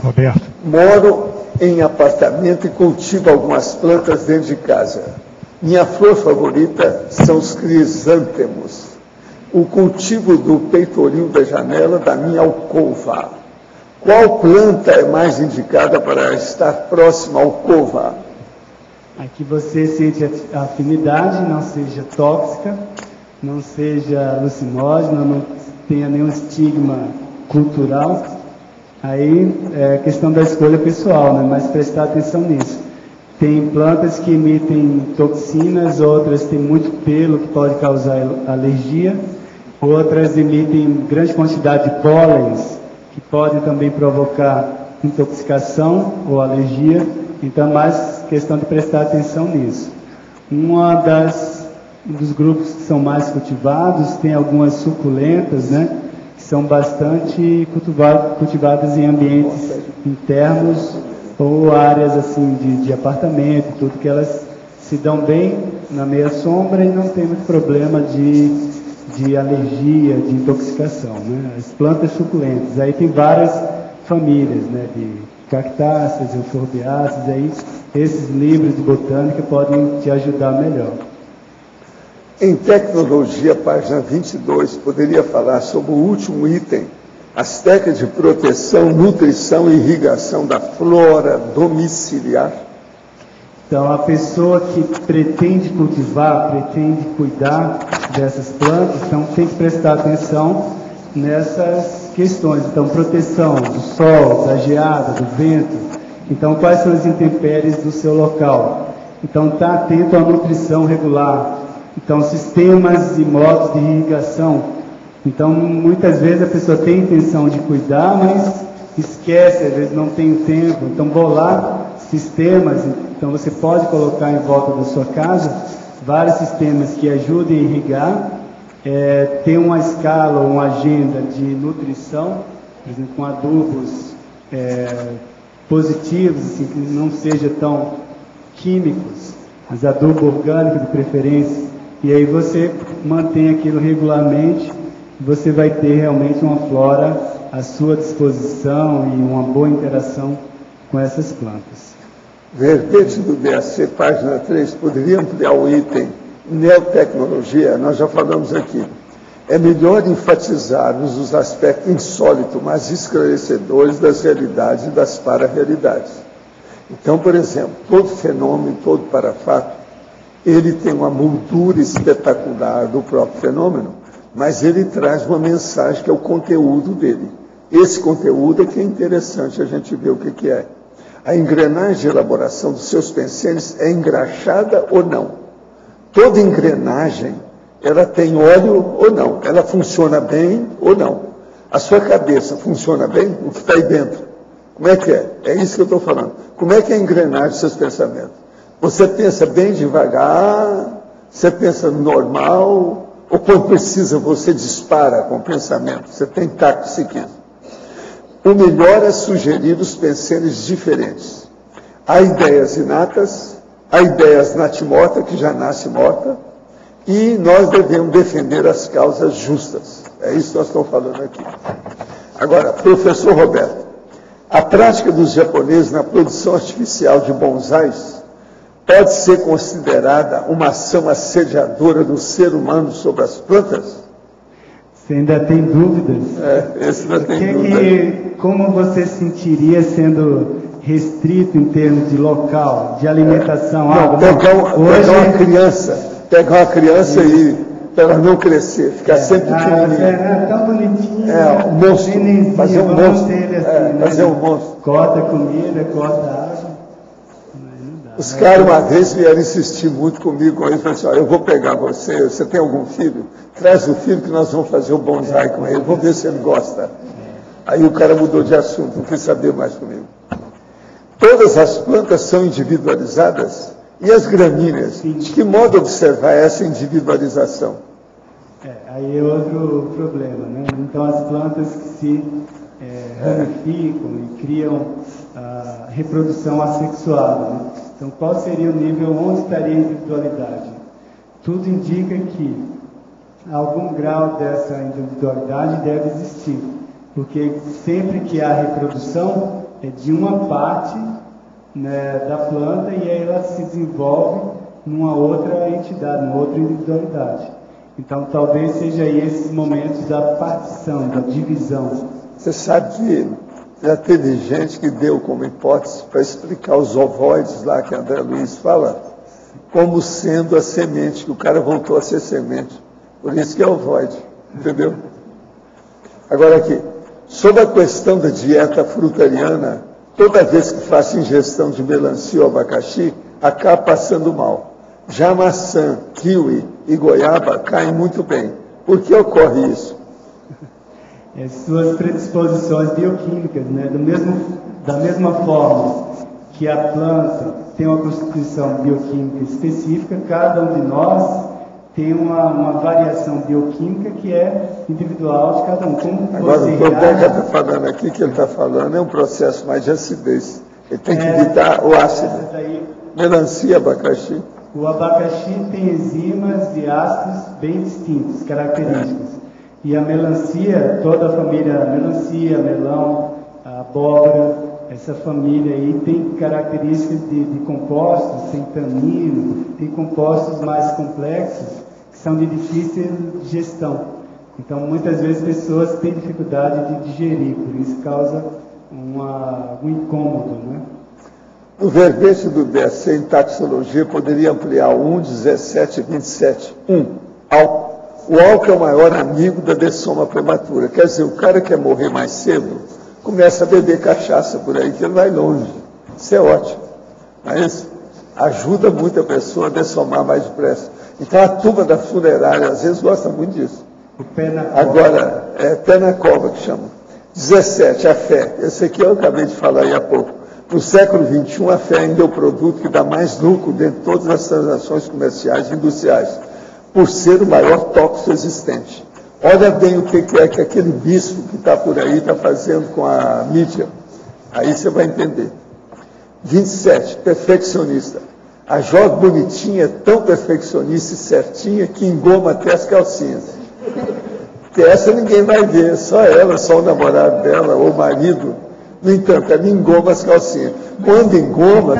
Roberto. Moro em apartamento e cultivo algumas plantas dentro de casa. Minha flor favorita são os crisântemos. O cultivo do peitoril da janela da minha alcova. Qual planta é mais indicada para estar próxima à alcova? Aqui você sente a afinidade, não seja tóxica, não seja alucinógena, não tenha nenhum estigma cultural. Aí é questão da escolha pessoal, né? Mas prestar atenção nisso. Tem plantas que emitem toxinas, outras têm muito pelo que pode causar alergia, outras emitem grande quantidade de pólenes que podem também provocar intoxicação ou alergia. Então, mais questão de prestar atenção nisso. Dos grupos que são mais cultivados, tem algumas suculentas, né? São bastante cultivadas em ambientes internos ou áreas assim de apartamento, tudo que elas se dão bem na meia sombra e não tem muito problema de alergia, de intoxicação, né? As plantas suculentas, aí tem várias famílias, né? De cactáceas, euforbiáceas, aí esses livros de botânica podem te ajudar melhor. Em tecnologia, página 22, poderia falar sobre o último item, as técnicas de proteção, nutrição e irrigação da flora domiciliar. Então, a pessoa que pretende cultivar, pretende cuidar dessas plantas, então tem que prestar atenção nessas questões. Então, proteção do sol, da geada, do vento. Então, quais são as intempéries do seu local? Então, está atento à nutrição regular. Então, sistemas e modos de irrigação. Então, muitas vezes a pessoa tem a intenção de cuidar, mas esquece, às vezes não tem tempo. Então, bolar sistemas. Então, você pode colocar em volta da sua casa vários sistemas que ajudem a irrigar. Ter uma escala ou uma agenda de nutrição, por exemplo, com adubos positivos, assim, que não seja tão químicos, mas adubo orgânico de preferência. E aí você mantém aquilo regularmente, você vai ter realmente uma flora à sua disposição e uma boa interação com essas plantas. Verbete do BAC, página 3, poderia ampliar o item neotecnologia? Nós já falamos aqui. É melhor enfatizarmos os aspectos insólitos, mas esclarecedores das realidades e das para-realidades. Então, por exemplo, todo fenômeno, todo parafato, ele tem uma moldura espetacular do próprio fenômeno, mas ele traz uma mensagem que é o conteúdo dele. Esse conteúdo é que é interessante a gente ver o que é. A engrenagem de elaboração dos seus pensênios é engraxada ou não? Toda engrenagem, ela tem óleo ou não? Ela funciona bem ou não? A sua cabeça funciona bem? O que está aí dentro? Como é que é? É isso que eu estou falando. Como é que é a engrenagem dos seus pensamentos? Você pensa bem devagar? Você pensa normal? Ou quando precisa você dispara com o pensamento? Você tem taxipsiquismo. O melhor é sugerir os pensênios diferentes. Há ideias inatas, há ideias natimorta, que já nasce morta, e nós devemos defender as causas justas. É isso que nós estamos falando aqui. Agora, professor Roberto, a prática dos japoneses na produção artificial de bonsais pode ser considerada uma ação assediadora do ser humano sobre as plantas? Você ainda tem dúvidas? Esse ainda tem dúvidas. Como você sentiria sendo restrito em termos de local, de alimentação? Pegar uma criança e para ela não crescer, ficar sempre pequenininha. É tão bonitinho. Um monstro. Fazer um monstro. Fazer um monstro. Corta comida, corta água. Os caras uma vez vieram insistir muito comigo, com ele, falaram assim, eu vou pegar você tem algum filho? Traz o filho que nós vamos fazer o bonsai com ele, vou ver se ele gosta. Aí o cara mudou de assunto, não quis saber mais comigo. Todas as plantas são individualizadas? E as gramíneas? De que modo observar essa individualização? Aí é outro problema, né? Então as plantas que se ramificam e criam a reprodução assexuada, né? Então, qual seria o nível, onde estaria a individualidade? Tudo indica que algum grau dessa individualidade deve existir, porque sempre que há reprodução, é de uma parte, né, da planta e aí ela se desenvolve numa outra entidade, numa outra individualidade. Então, talvez seja aí esses momentos da partição, da divisão. Você sabe que já teve gente que deu como hipótese para explicar os ovoides lá que André Luiz fala, como sendo a semente, que o cara voltou a ser semente. Por isso que é ovoide, entendeu? Agora aqui, sobre a questão da dieta frutariana, toda vez que faço ingestão de melancia ou abacaxi, acaba passando mal. Já maçã, kiwi e goiaba caem muito bem. Por que ocorre isso? Suas predisposições bioquímicas, né? Da mesma forma que a planta tem uma constituição bioquímica específica, cada um de nós tem uma variação bioquímica que é individual de cada um. Agora, o problema que está falando aqui, que ele está falando, é um processo mais de acidez. Ele tem que evitar o ácido. Melancia, abacaxi. O abacaxi tem enzimas e ácidos bem distintos, característicos. E a melancia, toda a família melancia, melão, a abóbora, essa família aí tem características de compostos, tem tanino, tem compostos mais complexos, que são de difícil digestão. Então, muitas vezes, pessoas têm dificuldade de digerir, por isso causa um incômodo, né? No verbete do BSc em taxologia, poderia ampliar o 1, 17 e 27. 1. Álcool. O álcool é o maior amigo da dessoma prematura. Quer dizer, o cara que quer morrer mais cedo, começa a beber cachaça por aí, que ele vai longe. Isso é ótimo. Mas ajuda muito a pessoa a dessomar mais depressa. Então a turma da funerária, às vezes, gosta muito disso. O pé na cova. Agora, é pé na cova que chama. 17, a fé. Esse aqui eu acabei de falar aí há pouco. No século XXI, a fé ainda é o produto que dá mais lucro dentro de todas as transações comerciais e industriais, por ser o maior tóxico existente. Olha bem o que é que aquele bispo que está por aí está fazendo com a mídia. Aí você vai entender. 27, perfeccionista. A jovem bonitinha é tão perfeccionista e certinha que engoma até as calcinhas. Porque essa ninguém vai ver, só ela, só o namorado dela ou o marido. No entanto, ela engoma as calcinhas. Quando engoma,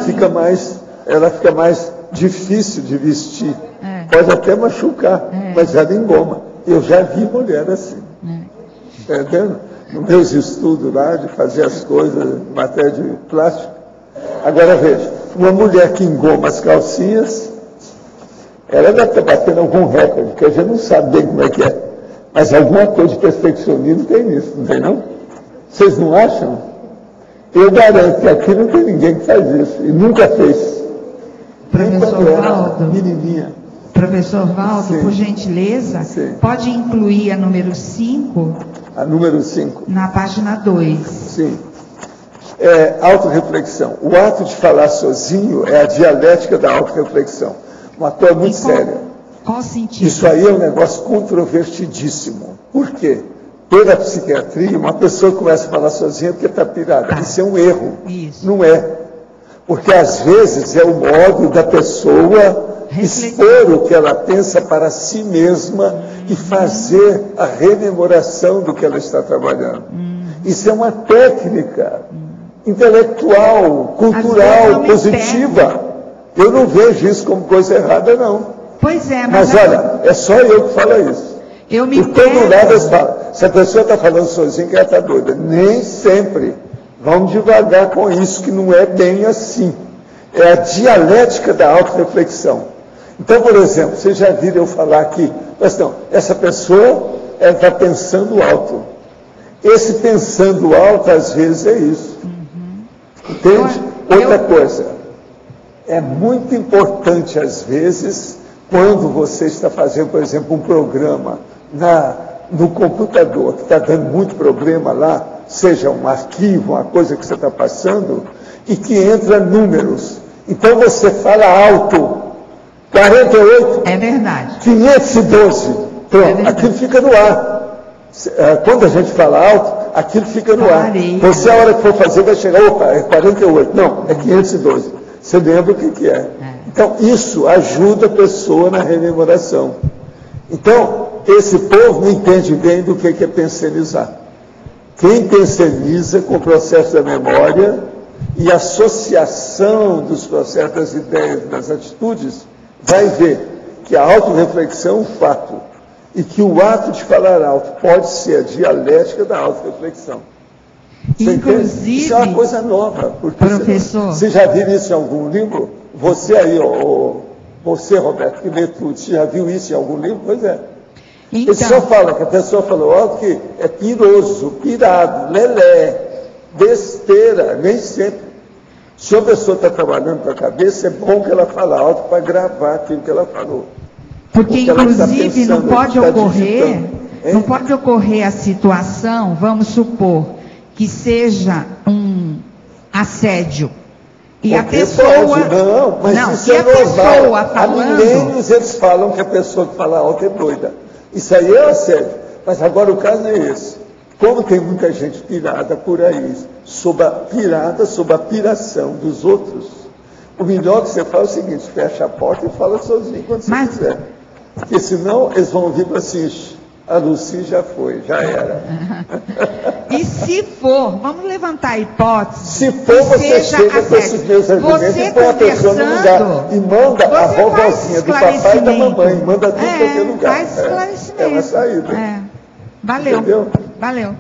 ela fica mais difícil de vestir. Pode até machucar, mas ela engoma. Eu já vi mulher assim. Entendendo? Nos meus estudos lá, de fazer as coisas em matéria de plástico, Agora veja, uma mulher que engoma as calcinhas, ela deve estar batendo algum recorde, que a gente não sabe bem como é que é. Mas alguma coisa de perfeccionismo tem nisso, não tem não? Vocês não acham? Eu garanto que aqui não tem ninguém que faz isso, e nunca fez. Professor Valdo, menininha. Professor Valdo, Sim. por gentileza, Sim. pode incluir a número 5? A número 5. Na página 2. Sim. Autorreflexão. O ato de falar sozinho é a dialética da autorreflexão. Uma coisa muito séria. Qual sentido? Isso aí é um negócio controvertidíssimo. Por quê? Pela psiquiatria, uma pessoa começa a falar sozinha porque está pirada. Isso é um erro. Isso. Não é. Porque às vezes é o modo da pessoa expor o que ela pensa para si mesma e fazer a rememoração do que ela está trabalhando. Isso é uma técnica intelectual, cultural, positiva. Eu não vejo isso como coisa errada, não. Pois é, mas olha, é só eu que falo isso. Eu me Por todo lado eles falam. Se a pessoa está falando sozinha, que ela está doida. Nem sempre. Vamos devagar com isso, que não é bem assim. É a dialética da autorreflexão. Então, por exemplo, vocês já viram eu falar aqui, mas não, essa pessoa está pensando alto. Esse pensando alto, às vezes, é isso. Entende? Outra coisa, é muito importante, às vezes, quando você está fazendo, por exemplo, um programa no computador, que está dando muito problema lá, seja um arquivo, uma coisa que você está passando, e que entra números. Então você fala alto, 48. É verdade. 512. Pronto, aquilo fica no ar. Quando a gente fala alto, aquilo fica no ar. Você, a hora que for fazer, vai chegar, opa, é 48. Não, é 512. Você lembra o que é. Então, isso ajuda a pessoa na rememoração. Então, esse povo não entende bem do que é pensionizar. Quem pensioniza com o processo da memória e associação dos processos das ideias, das atitudes, vai ver que a autorreflexão é um fato e que o ato de falar alto pode ser a dialética da autorreflexão. Inclusive, isso é uma coisa nova. Porque professor, você já viu isso em algum livro? Você aí, você, Roberto, que lê tudo, você já viu isso em algum livro? Pois é. Então, ele só fala que a pessoa falou alto que é piroso, pirado, lelé, besteira, nem sempre. Se a pessoa está trabalhando com a cabeça, é bom que ela fale alto para gravar aquilo que ela falou. Porque inclusive, não pode ocorrer, não pode ocorrer a situação, vamos supor, que seja um assédio. E a pessoa... Não, mas não, isso é normal. Há milênios eles falam que a pessoa que fala alto é doida. Isso aí é assédio. Mas agora o caso é esse. Como tem muita gente pirada por aí, sob a piração dos outros, o melhor que você faz é o seguinte, fecha a porta e fala sozinho quando você quiser. Porque senão eles vão vir para assim, a Lucy já foi, já era. E se for, vamos levantar a hipótese. Se for, você chega com esses meus argumentos e põe a pessoa no lugar. E manda a vovozinha do papai e da mamãe, manda tudo para aquele lugar. Faz esclarecimento. É uma saída. Valeu. Entendeu? Valeu.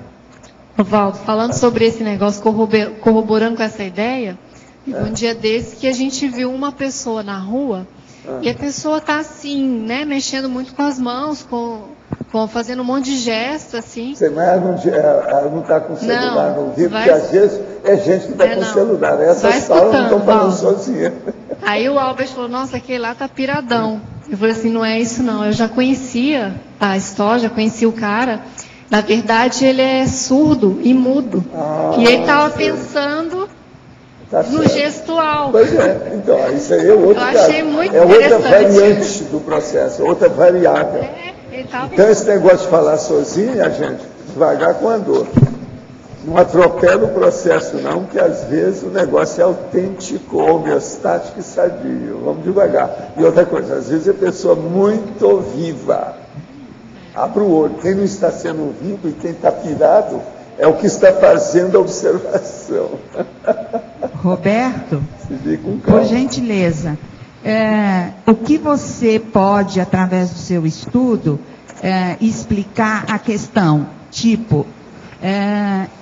Valdo, falando sobre esse negócio, corroborando com essa ideia, um dia desse que a gente viu uma pessoa na rua e a pessoa está assim, né, mexendo muito com as mãos, fazendo um monte de gesto, assim. Mas ela não está com o celular no ouvido, porque às vezes é gente que está com o celular. Essas falas não estão falando sozinha. Aí o Albert falou, nossa, aquele lá tá piradão. Eu falei assim, não é isso não, eu já conhecia a história, já conhecia o cara. Na verdade, ele é surdo e mudo. E ele estava pensando no gestual. Pois é, então, isso aí é outro caso. Eu achei muito interessante. Outra variante do processo, outra variável. Então, esse negócio de falar sozinho, gente, devagar com a dor. Não atropela o processo, não, que às vezes o negócio é autêntico, homeostático e sadio. Vamos devagar. E outra coisa, às vezes a pessoa muito viva. Abra o olho. Quem não está sendo ouvido e quem está pirado é o que está fazendo a observação. Roberto, por gentileza, o que você pode, através do seu estudo, explicar a questão, tipo,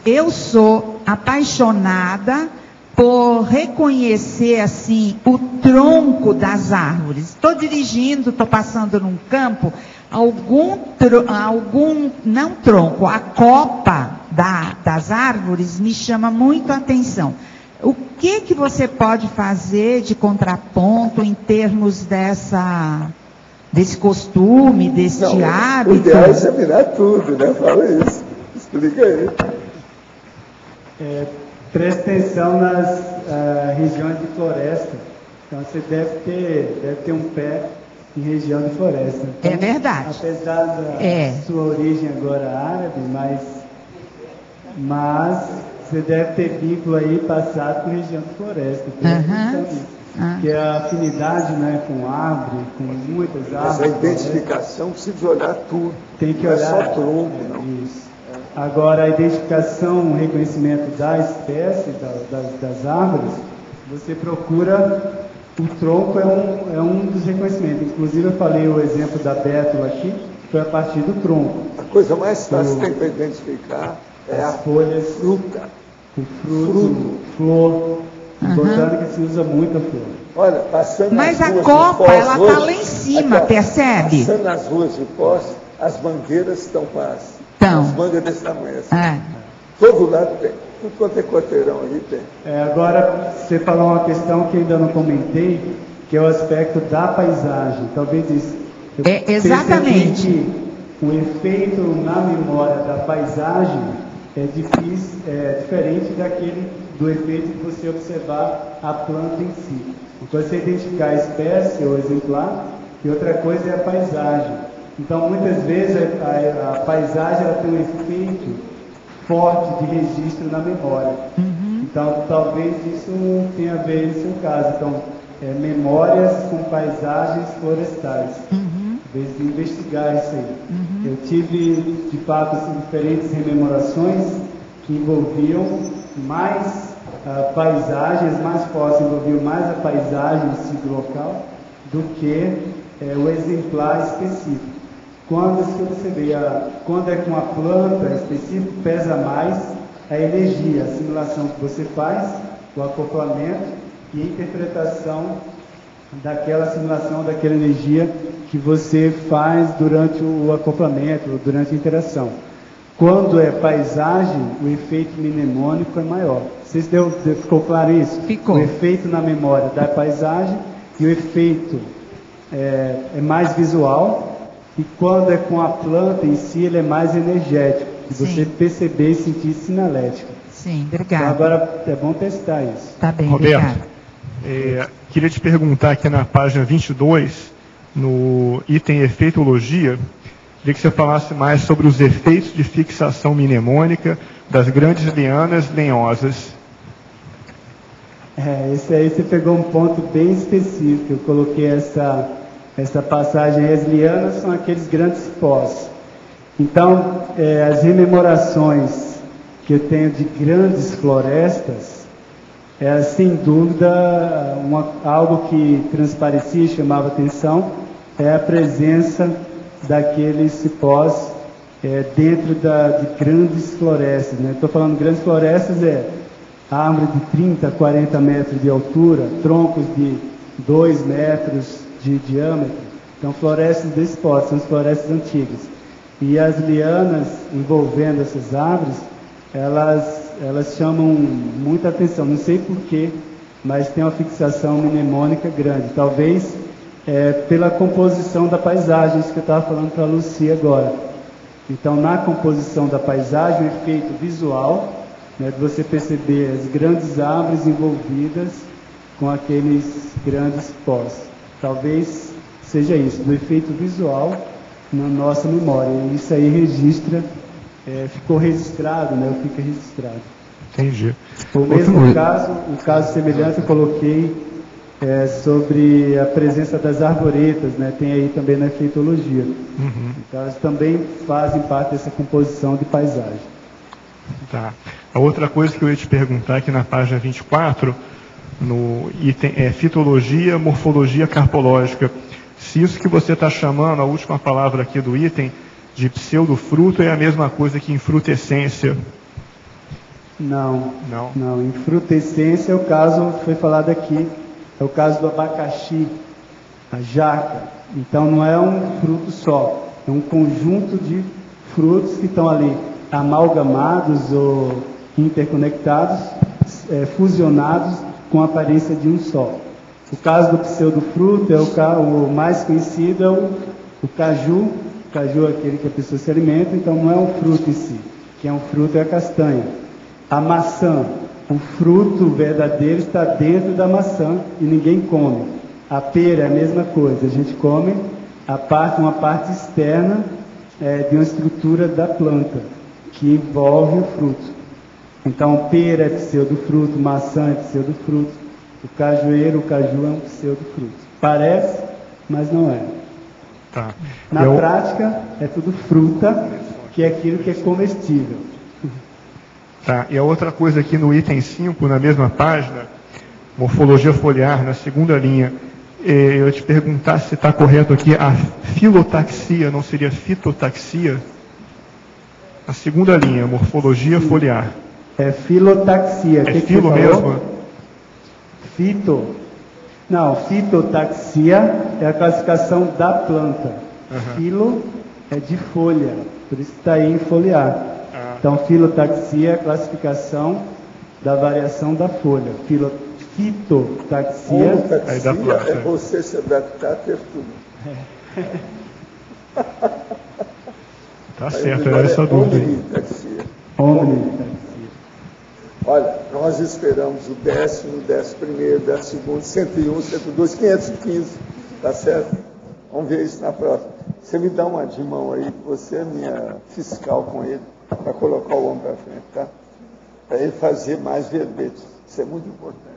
eu sou apaixonada por reconhecer assim o tronco das árvores. Estou dirigindo, estou passando num campo, não tronco, a copa das árvores me chama muito a atenção. O que você pode fazer de contraponto em termos desse costume, deste hábito? O ideal é examinar tudo, né? Fala isso. Explica aí. Preste atenção nas regiões de floresta. Então você deve ter um pé em região de floresta. Então, é verdade. Apesar da sua origem agora árabe, mas você deve ter vínculo aí passado com região de floresta. Que é a afinidade, né, com árvore, com muitas árvores. Essa identificação precisa olhar tudo. Tem que olhar. Não é só tronco, não. Isso. Agora, a identificação, o reconhecimento da espécie, das árvores, você procura, o tronco é um dos reconhecimentos. Inclusive, eu falei o exemplo da bétula aqui, que foi a partir do tronco. A coisa mais fácil que tem para identificar é as folhas, fruta. O fruto, flor. Em botânica se usa muito a flor. Olha, passando Mas nas a ruas copa, de Foz, ela está lá em cima, percebe? Passando nas ruas de Foz, as mangueiras estão com as mangas desse tamanho assim. Todo lado tem. Tudo quanto é quarteirão ali tem. Agora, você falou uma questão que ainda não comentei, que é o aspecto da paisagem. Talvez isso. Exatamente. Que o efeito na memória da paisagem é difícil, diferente do efeito de você observar a planta em si. Então, você identificar a espécie ou exemplar, e outra coisa é a paisagem. Então, muitas vezes, a paisagem ela tem um efeito forte de registro na memória. Então, talvez isso tenha a ver no seu caso. Então, memórias com paisagens florestais. Talvez de investigar isso aí. Eu tive, de fato, assim, diferentes rememorações que envolviam mais paisagens, mais fortes, envolviam mais a paisagem em si do local do que o exemplar específico. Quando você vê, quando é com a planta específica, pesa mais a energia, a assimilação que você faz, o acoplamento e a interpretação daquela assimilação, daquela energia que você faz durante o acoplamento, durante a interação. Quando é paisagem, o efeito mnemônico é maior. Ficou claro isso? Ficou. O efeito na memória da paisagem e o efeito é mais visual. E quando é com a planta em si, ele é mais energético. De você perceber e sentir sinalético. Sim, obrigado. Então agora é bom testar isso. Tá bem, Roberto, queria te perguntar aqui na página 22, no item efeitologia, queria que você falasse mais sobre os efeitos de fixação mnemônica das grandes lianas lenhosas. Esse aí você pegou um ponto bem específico. Eu coloquei essa passagem. As lianas são aqueles grandes cipós. Então, as rememorações que eu tenho de grandes florestas, sem dúvida, algo que transparecia e chamava atenção é a presença daqueles cipós dentro de grandes florestas. Estou falando de grandes florestas, árvore de 30, 40 metros de altura, troncos de 2 metros de diâmetro. Então, florestas desse porte, são as florestas antigas. E as lianas envolvendo essas árvores, elas chamam muita atenção. Não sei porquê, mas tem uma fixação mnemônica grande. Talvez pela composição da paisagem, isso que eu estava falando para a Lucia agora. Então, na composição da paisagem, o efeito visual, de você perceber as grandes árvores envolvidas com aqueles grandes pós. Talvez seja isso, do efeito visual na nossa memória. E isso aí registra, ficou registrado, ou fica registrado. Entendi. O mesmo caso semelhante eu coloquei sobre a presença das arvoretas, tem aí também na efeitologia. Então elas também fazem parte dessa composição de paisagem. Tá. A outra coisa que eu ia te perguntar aqui na página 24, no item fitologia, morfologia carpológica. Se isso que você está chamando, a última palavra aqui do item, de pseudofruto, é a mesma coisa que infrutescência. Não. Não? Não. Em frutescência, é o caso, foi falado aqui, é o caso do abacaxi, a jaca. Então, não é um fruto só, é um conjunto de frutos que estão ali amalgamados ou interconectados, fusionados com a aparência de um só. O caso do pseudofruto, o mais conhecido é o caju. O caju é aquele que a pessoa se alimenta, então não é um fruto em si. Quem é um fruto é a castanha. A maçã, o fruto verdadeiro está dentro da maçã e ninguém come. A pera é a mesma coisa, a gente come uma parte externa de uma estrutura da planta, que envolve o fruto. Então, pera é pseudofruto, maçã é pseudofruto. O cajueiro, o caju é um pseudofruto. Parece, mas não é. Tá. Na prática, é tudo fruta, que é aquilo que é comestível. Tá. E a outra coisa aqui no item 5, na mesma página, morfologia foliar, na segunda linha, eu te perguntar se está correto aqui, a filotaxia não seria fitotaxia? A segunda linha, morfologia foliar. É filotaxia. É filo mesmo? Fito. Não, fitotaxia é a classificação da planta. Filo é de folha, por isso está aí em foliar. Então, filotaxia é a classificação da variação da folha. Fitotaxia é você se adaptar a ter tudo. Tá certo, era essa dúvida. Omnitaxia. Olha, nós esperamos o 10º, 11º, 12º, 101, 102, 515, tá certo? Vamos ver isso na próxima. Você me dá uma de mão aí, você é minha fiscal com ele, para colocar o homem para frente, tá? Para ele fazer mais verbetes. Isso é muito importante.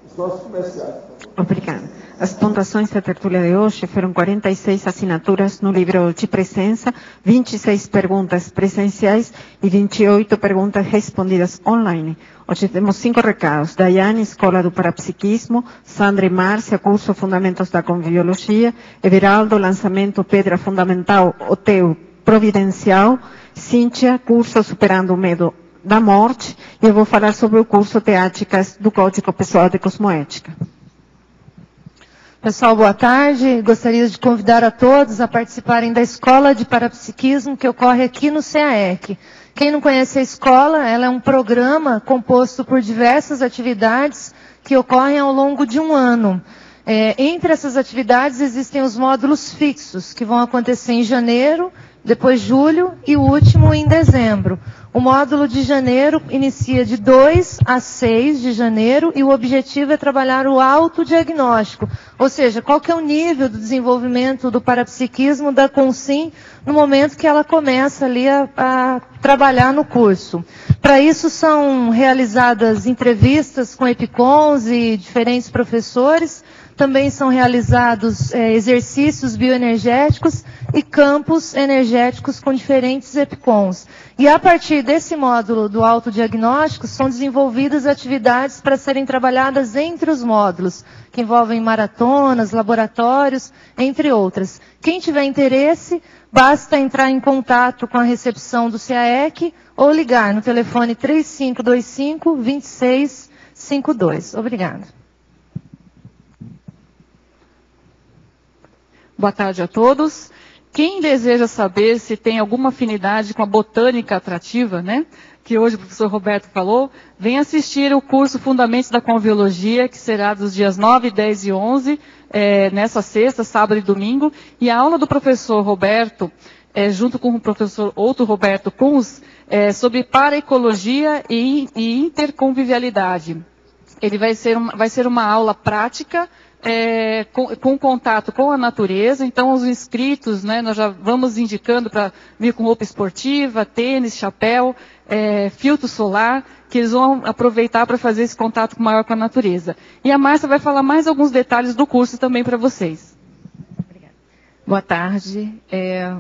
Os nossos comerciais. Obrigada. As pontuações da tertúlia de hoje foram 46 assinaturas no livro de presença, 26 perguntas presenciais e 28 perguntas respondidas online. Hoje temos 5 recados. Daiane, Escola do Parapsiquismo. Sandra e Márcia, curso Fundamentos da Conviviologia. Everaldo, lançamento Pedra Fundamental, Oteu Providencial. Cíntia, curso Superando o Medo da Morte. E eu vou falar sobre o curso Teáticas do Código Pessoal de Cosmoética. Pessoal, boa tarde. Gostaria de convidar a todos a participarem da Escola de Parapsiquismo que ocorre aqui no CAEC. Quem não conhece a escola, ela é um programa composto por diversas atividades que ocorrem ao longo de um ano. Entre essas atividades existem os módulos fixos, que vão acontecer em janeiro, depois julho e o último em dezembro. O módulo de janeiro inicia de 2 a 6 de janeiro e o objetivo é trabalhar o autodiagnóstico, ou seja, qual que é o nível do desenvolvimento do parapsiquismo da Consim no momento que ela começa ali a trabalhar no curso. Para isso são realizadas entrevistas com epicons e diferentes professores, também são realizados exercícios bioenergéticos e campos energéticos com diferentes epicons. E a partir desse módulo do autodiagnóstico, são desenvolvidas atividades para serem trabalhadas entre os módulos, que envolvem maratonas, laboratórios, entre outras. Quem tiver interesse, basta entrar em contato com a recepção do CAEC ou ligar no telefone 3525-2652. Obrigada. Boa tarde a todos. Quem deseja saber se tem alguma afinidade com a botânica atrativa, né, que hoje o professor Roberto falou, vem assistir o curso Fundamentos da Conviologia, que será dos dias 9, 10 e 11, nessa sexta, sábado e domingo. E a aula do professor Roberto, junto com o professor outro Roberto Kunz, sobre paraecologia e interconvivialidade. Ele vai ser uma aula prática, com contato com a natureza. Então os inscritos, né, nós já vamos indicando para vir com roupa esportiva, tênis, chapéu, filtro solar, que eles vão aproveitar para fazer esse contato maior com a natureza. E a Márcia vai falar mais alguns detalhes do curso também para vocês. Obrigada. Boa tarde.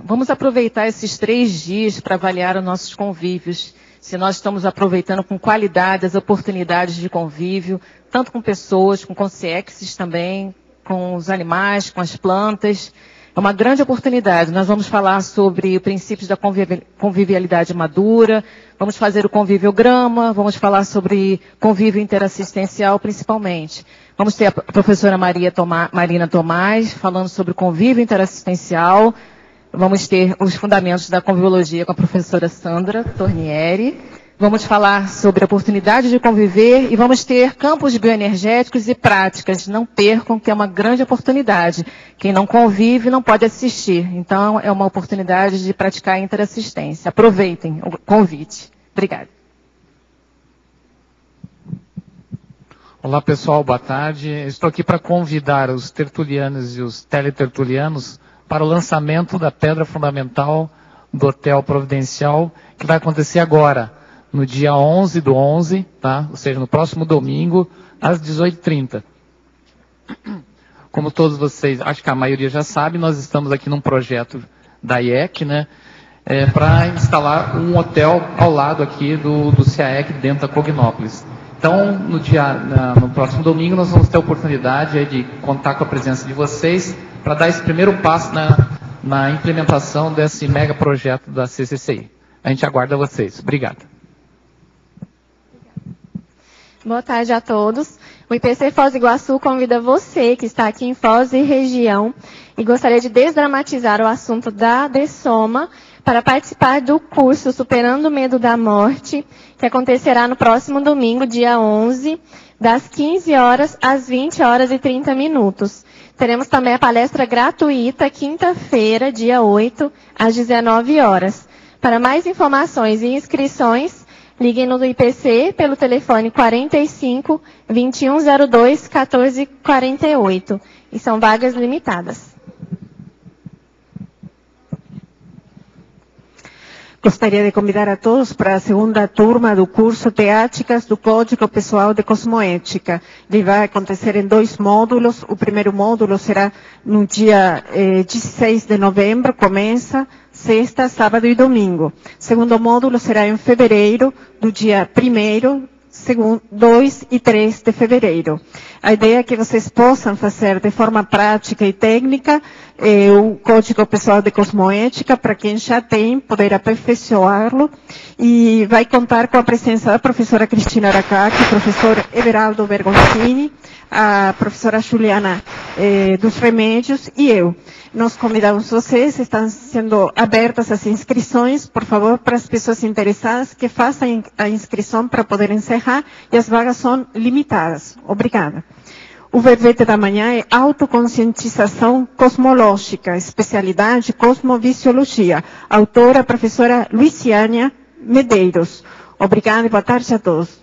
Vamos aproveitar esses 3 dias para avaliar os nossos convívios. Se nós estamos aproveitando com qualidade as oportunidades de convívio, tanto com pessoas, com consciências também, com os animais, com as plantas. É uma grande oportunidade. Nós vamos falar sobre princípios da convivialidade madura, vamos fazer o conviviograma, vamos falar sobre convívio interassistencial principalmente. Vamos ter a professora Marina Tomás falando sobre convívio interassistencial. Vamos ter os fundamentos da conviviologia com a professora Sandra Tornieri. Vamos falar sobre a oportunidade de conviver e vamos ter campos bioenergéticos e práticas. Não percam, que é uma grande oportunidade. Quem não convive não pode assistir. Então, é uma oportunidade de praticar interassistência. Aproveitem o convite. Obrigada. Olá, pessoal. Boa tarde. Estou aqui para convidar os tertulianos e os teletertulianos para o lançamento da pedra fundamental do Hotel Providencial, que vai acontecer agora, no dia 11/11, tá? Ou seja, no próximo domingo, às 18h30. Como todos vocês, acho que a maioria já sabe, nós estamos aqui num projeto da IEC, né? Para instalar um hotel ao lado aqui do CAEC, dentro da Cognópolis. Então, no próximo domingo, nós vamos ter a oportunidade de contar com a presença de vocês para dar esse primeiro passo na implementação desse mega projeto da CCCI. A gente aguarda vocês. Obrigado. Boa tarde a todos. O IPC Foz do Iguaçu convida você, que está aqui em Foz e região, e gostaria de desdramatizar o assunto da dessoma, para participar do curso Superando o Medo da Morte, que acontecerá no próximo domingo, dia 11, das 15 horas às 20 horas e 30 minutos. Teremos também a palestra gratuita, quinta-feira, dia 8, às 19 horas. Para mais informações e inscrições, liguem no IPC pelo telefone 45 2102 1448. E são vagas limitadas. Gostaria de convidar a todos para a segunda turma do curso Teáticas do Código Pessoal de Cosmoética. Ele vai acontecer em 2 módulos. O primeiro módulo será no dia 16 de novembro, começa sexta, sábado e domingo. O segundo módulo será em fevereiro, do dia 1º, 2 e 3 de fevereiro. A ideia é que vocês possam fazer de forma prática e técnica o Código Pessoal de Cosmoética, para quem já tem, poder aperfeiçoá-lo, e vai contar com a presença da professora Cristina Aracaki, professor Everaldo Bergoncini, a professora Juliana dos Remédios e eu. Nós convidamos vocês, estão sendo abertas as inscrições, por favor, para as pessoas interessadas que façam a inscrição para poder encerrar, e as vagas são limitadas. Obrigada. O verbete da manhã é autoconscientização cosmológica, especialidade cosmovisiologia. Autora, professora Luciana Medeiros. Obrigada e boa tarde a todos.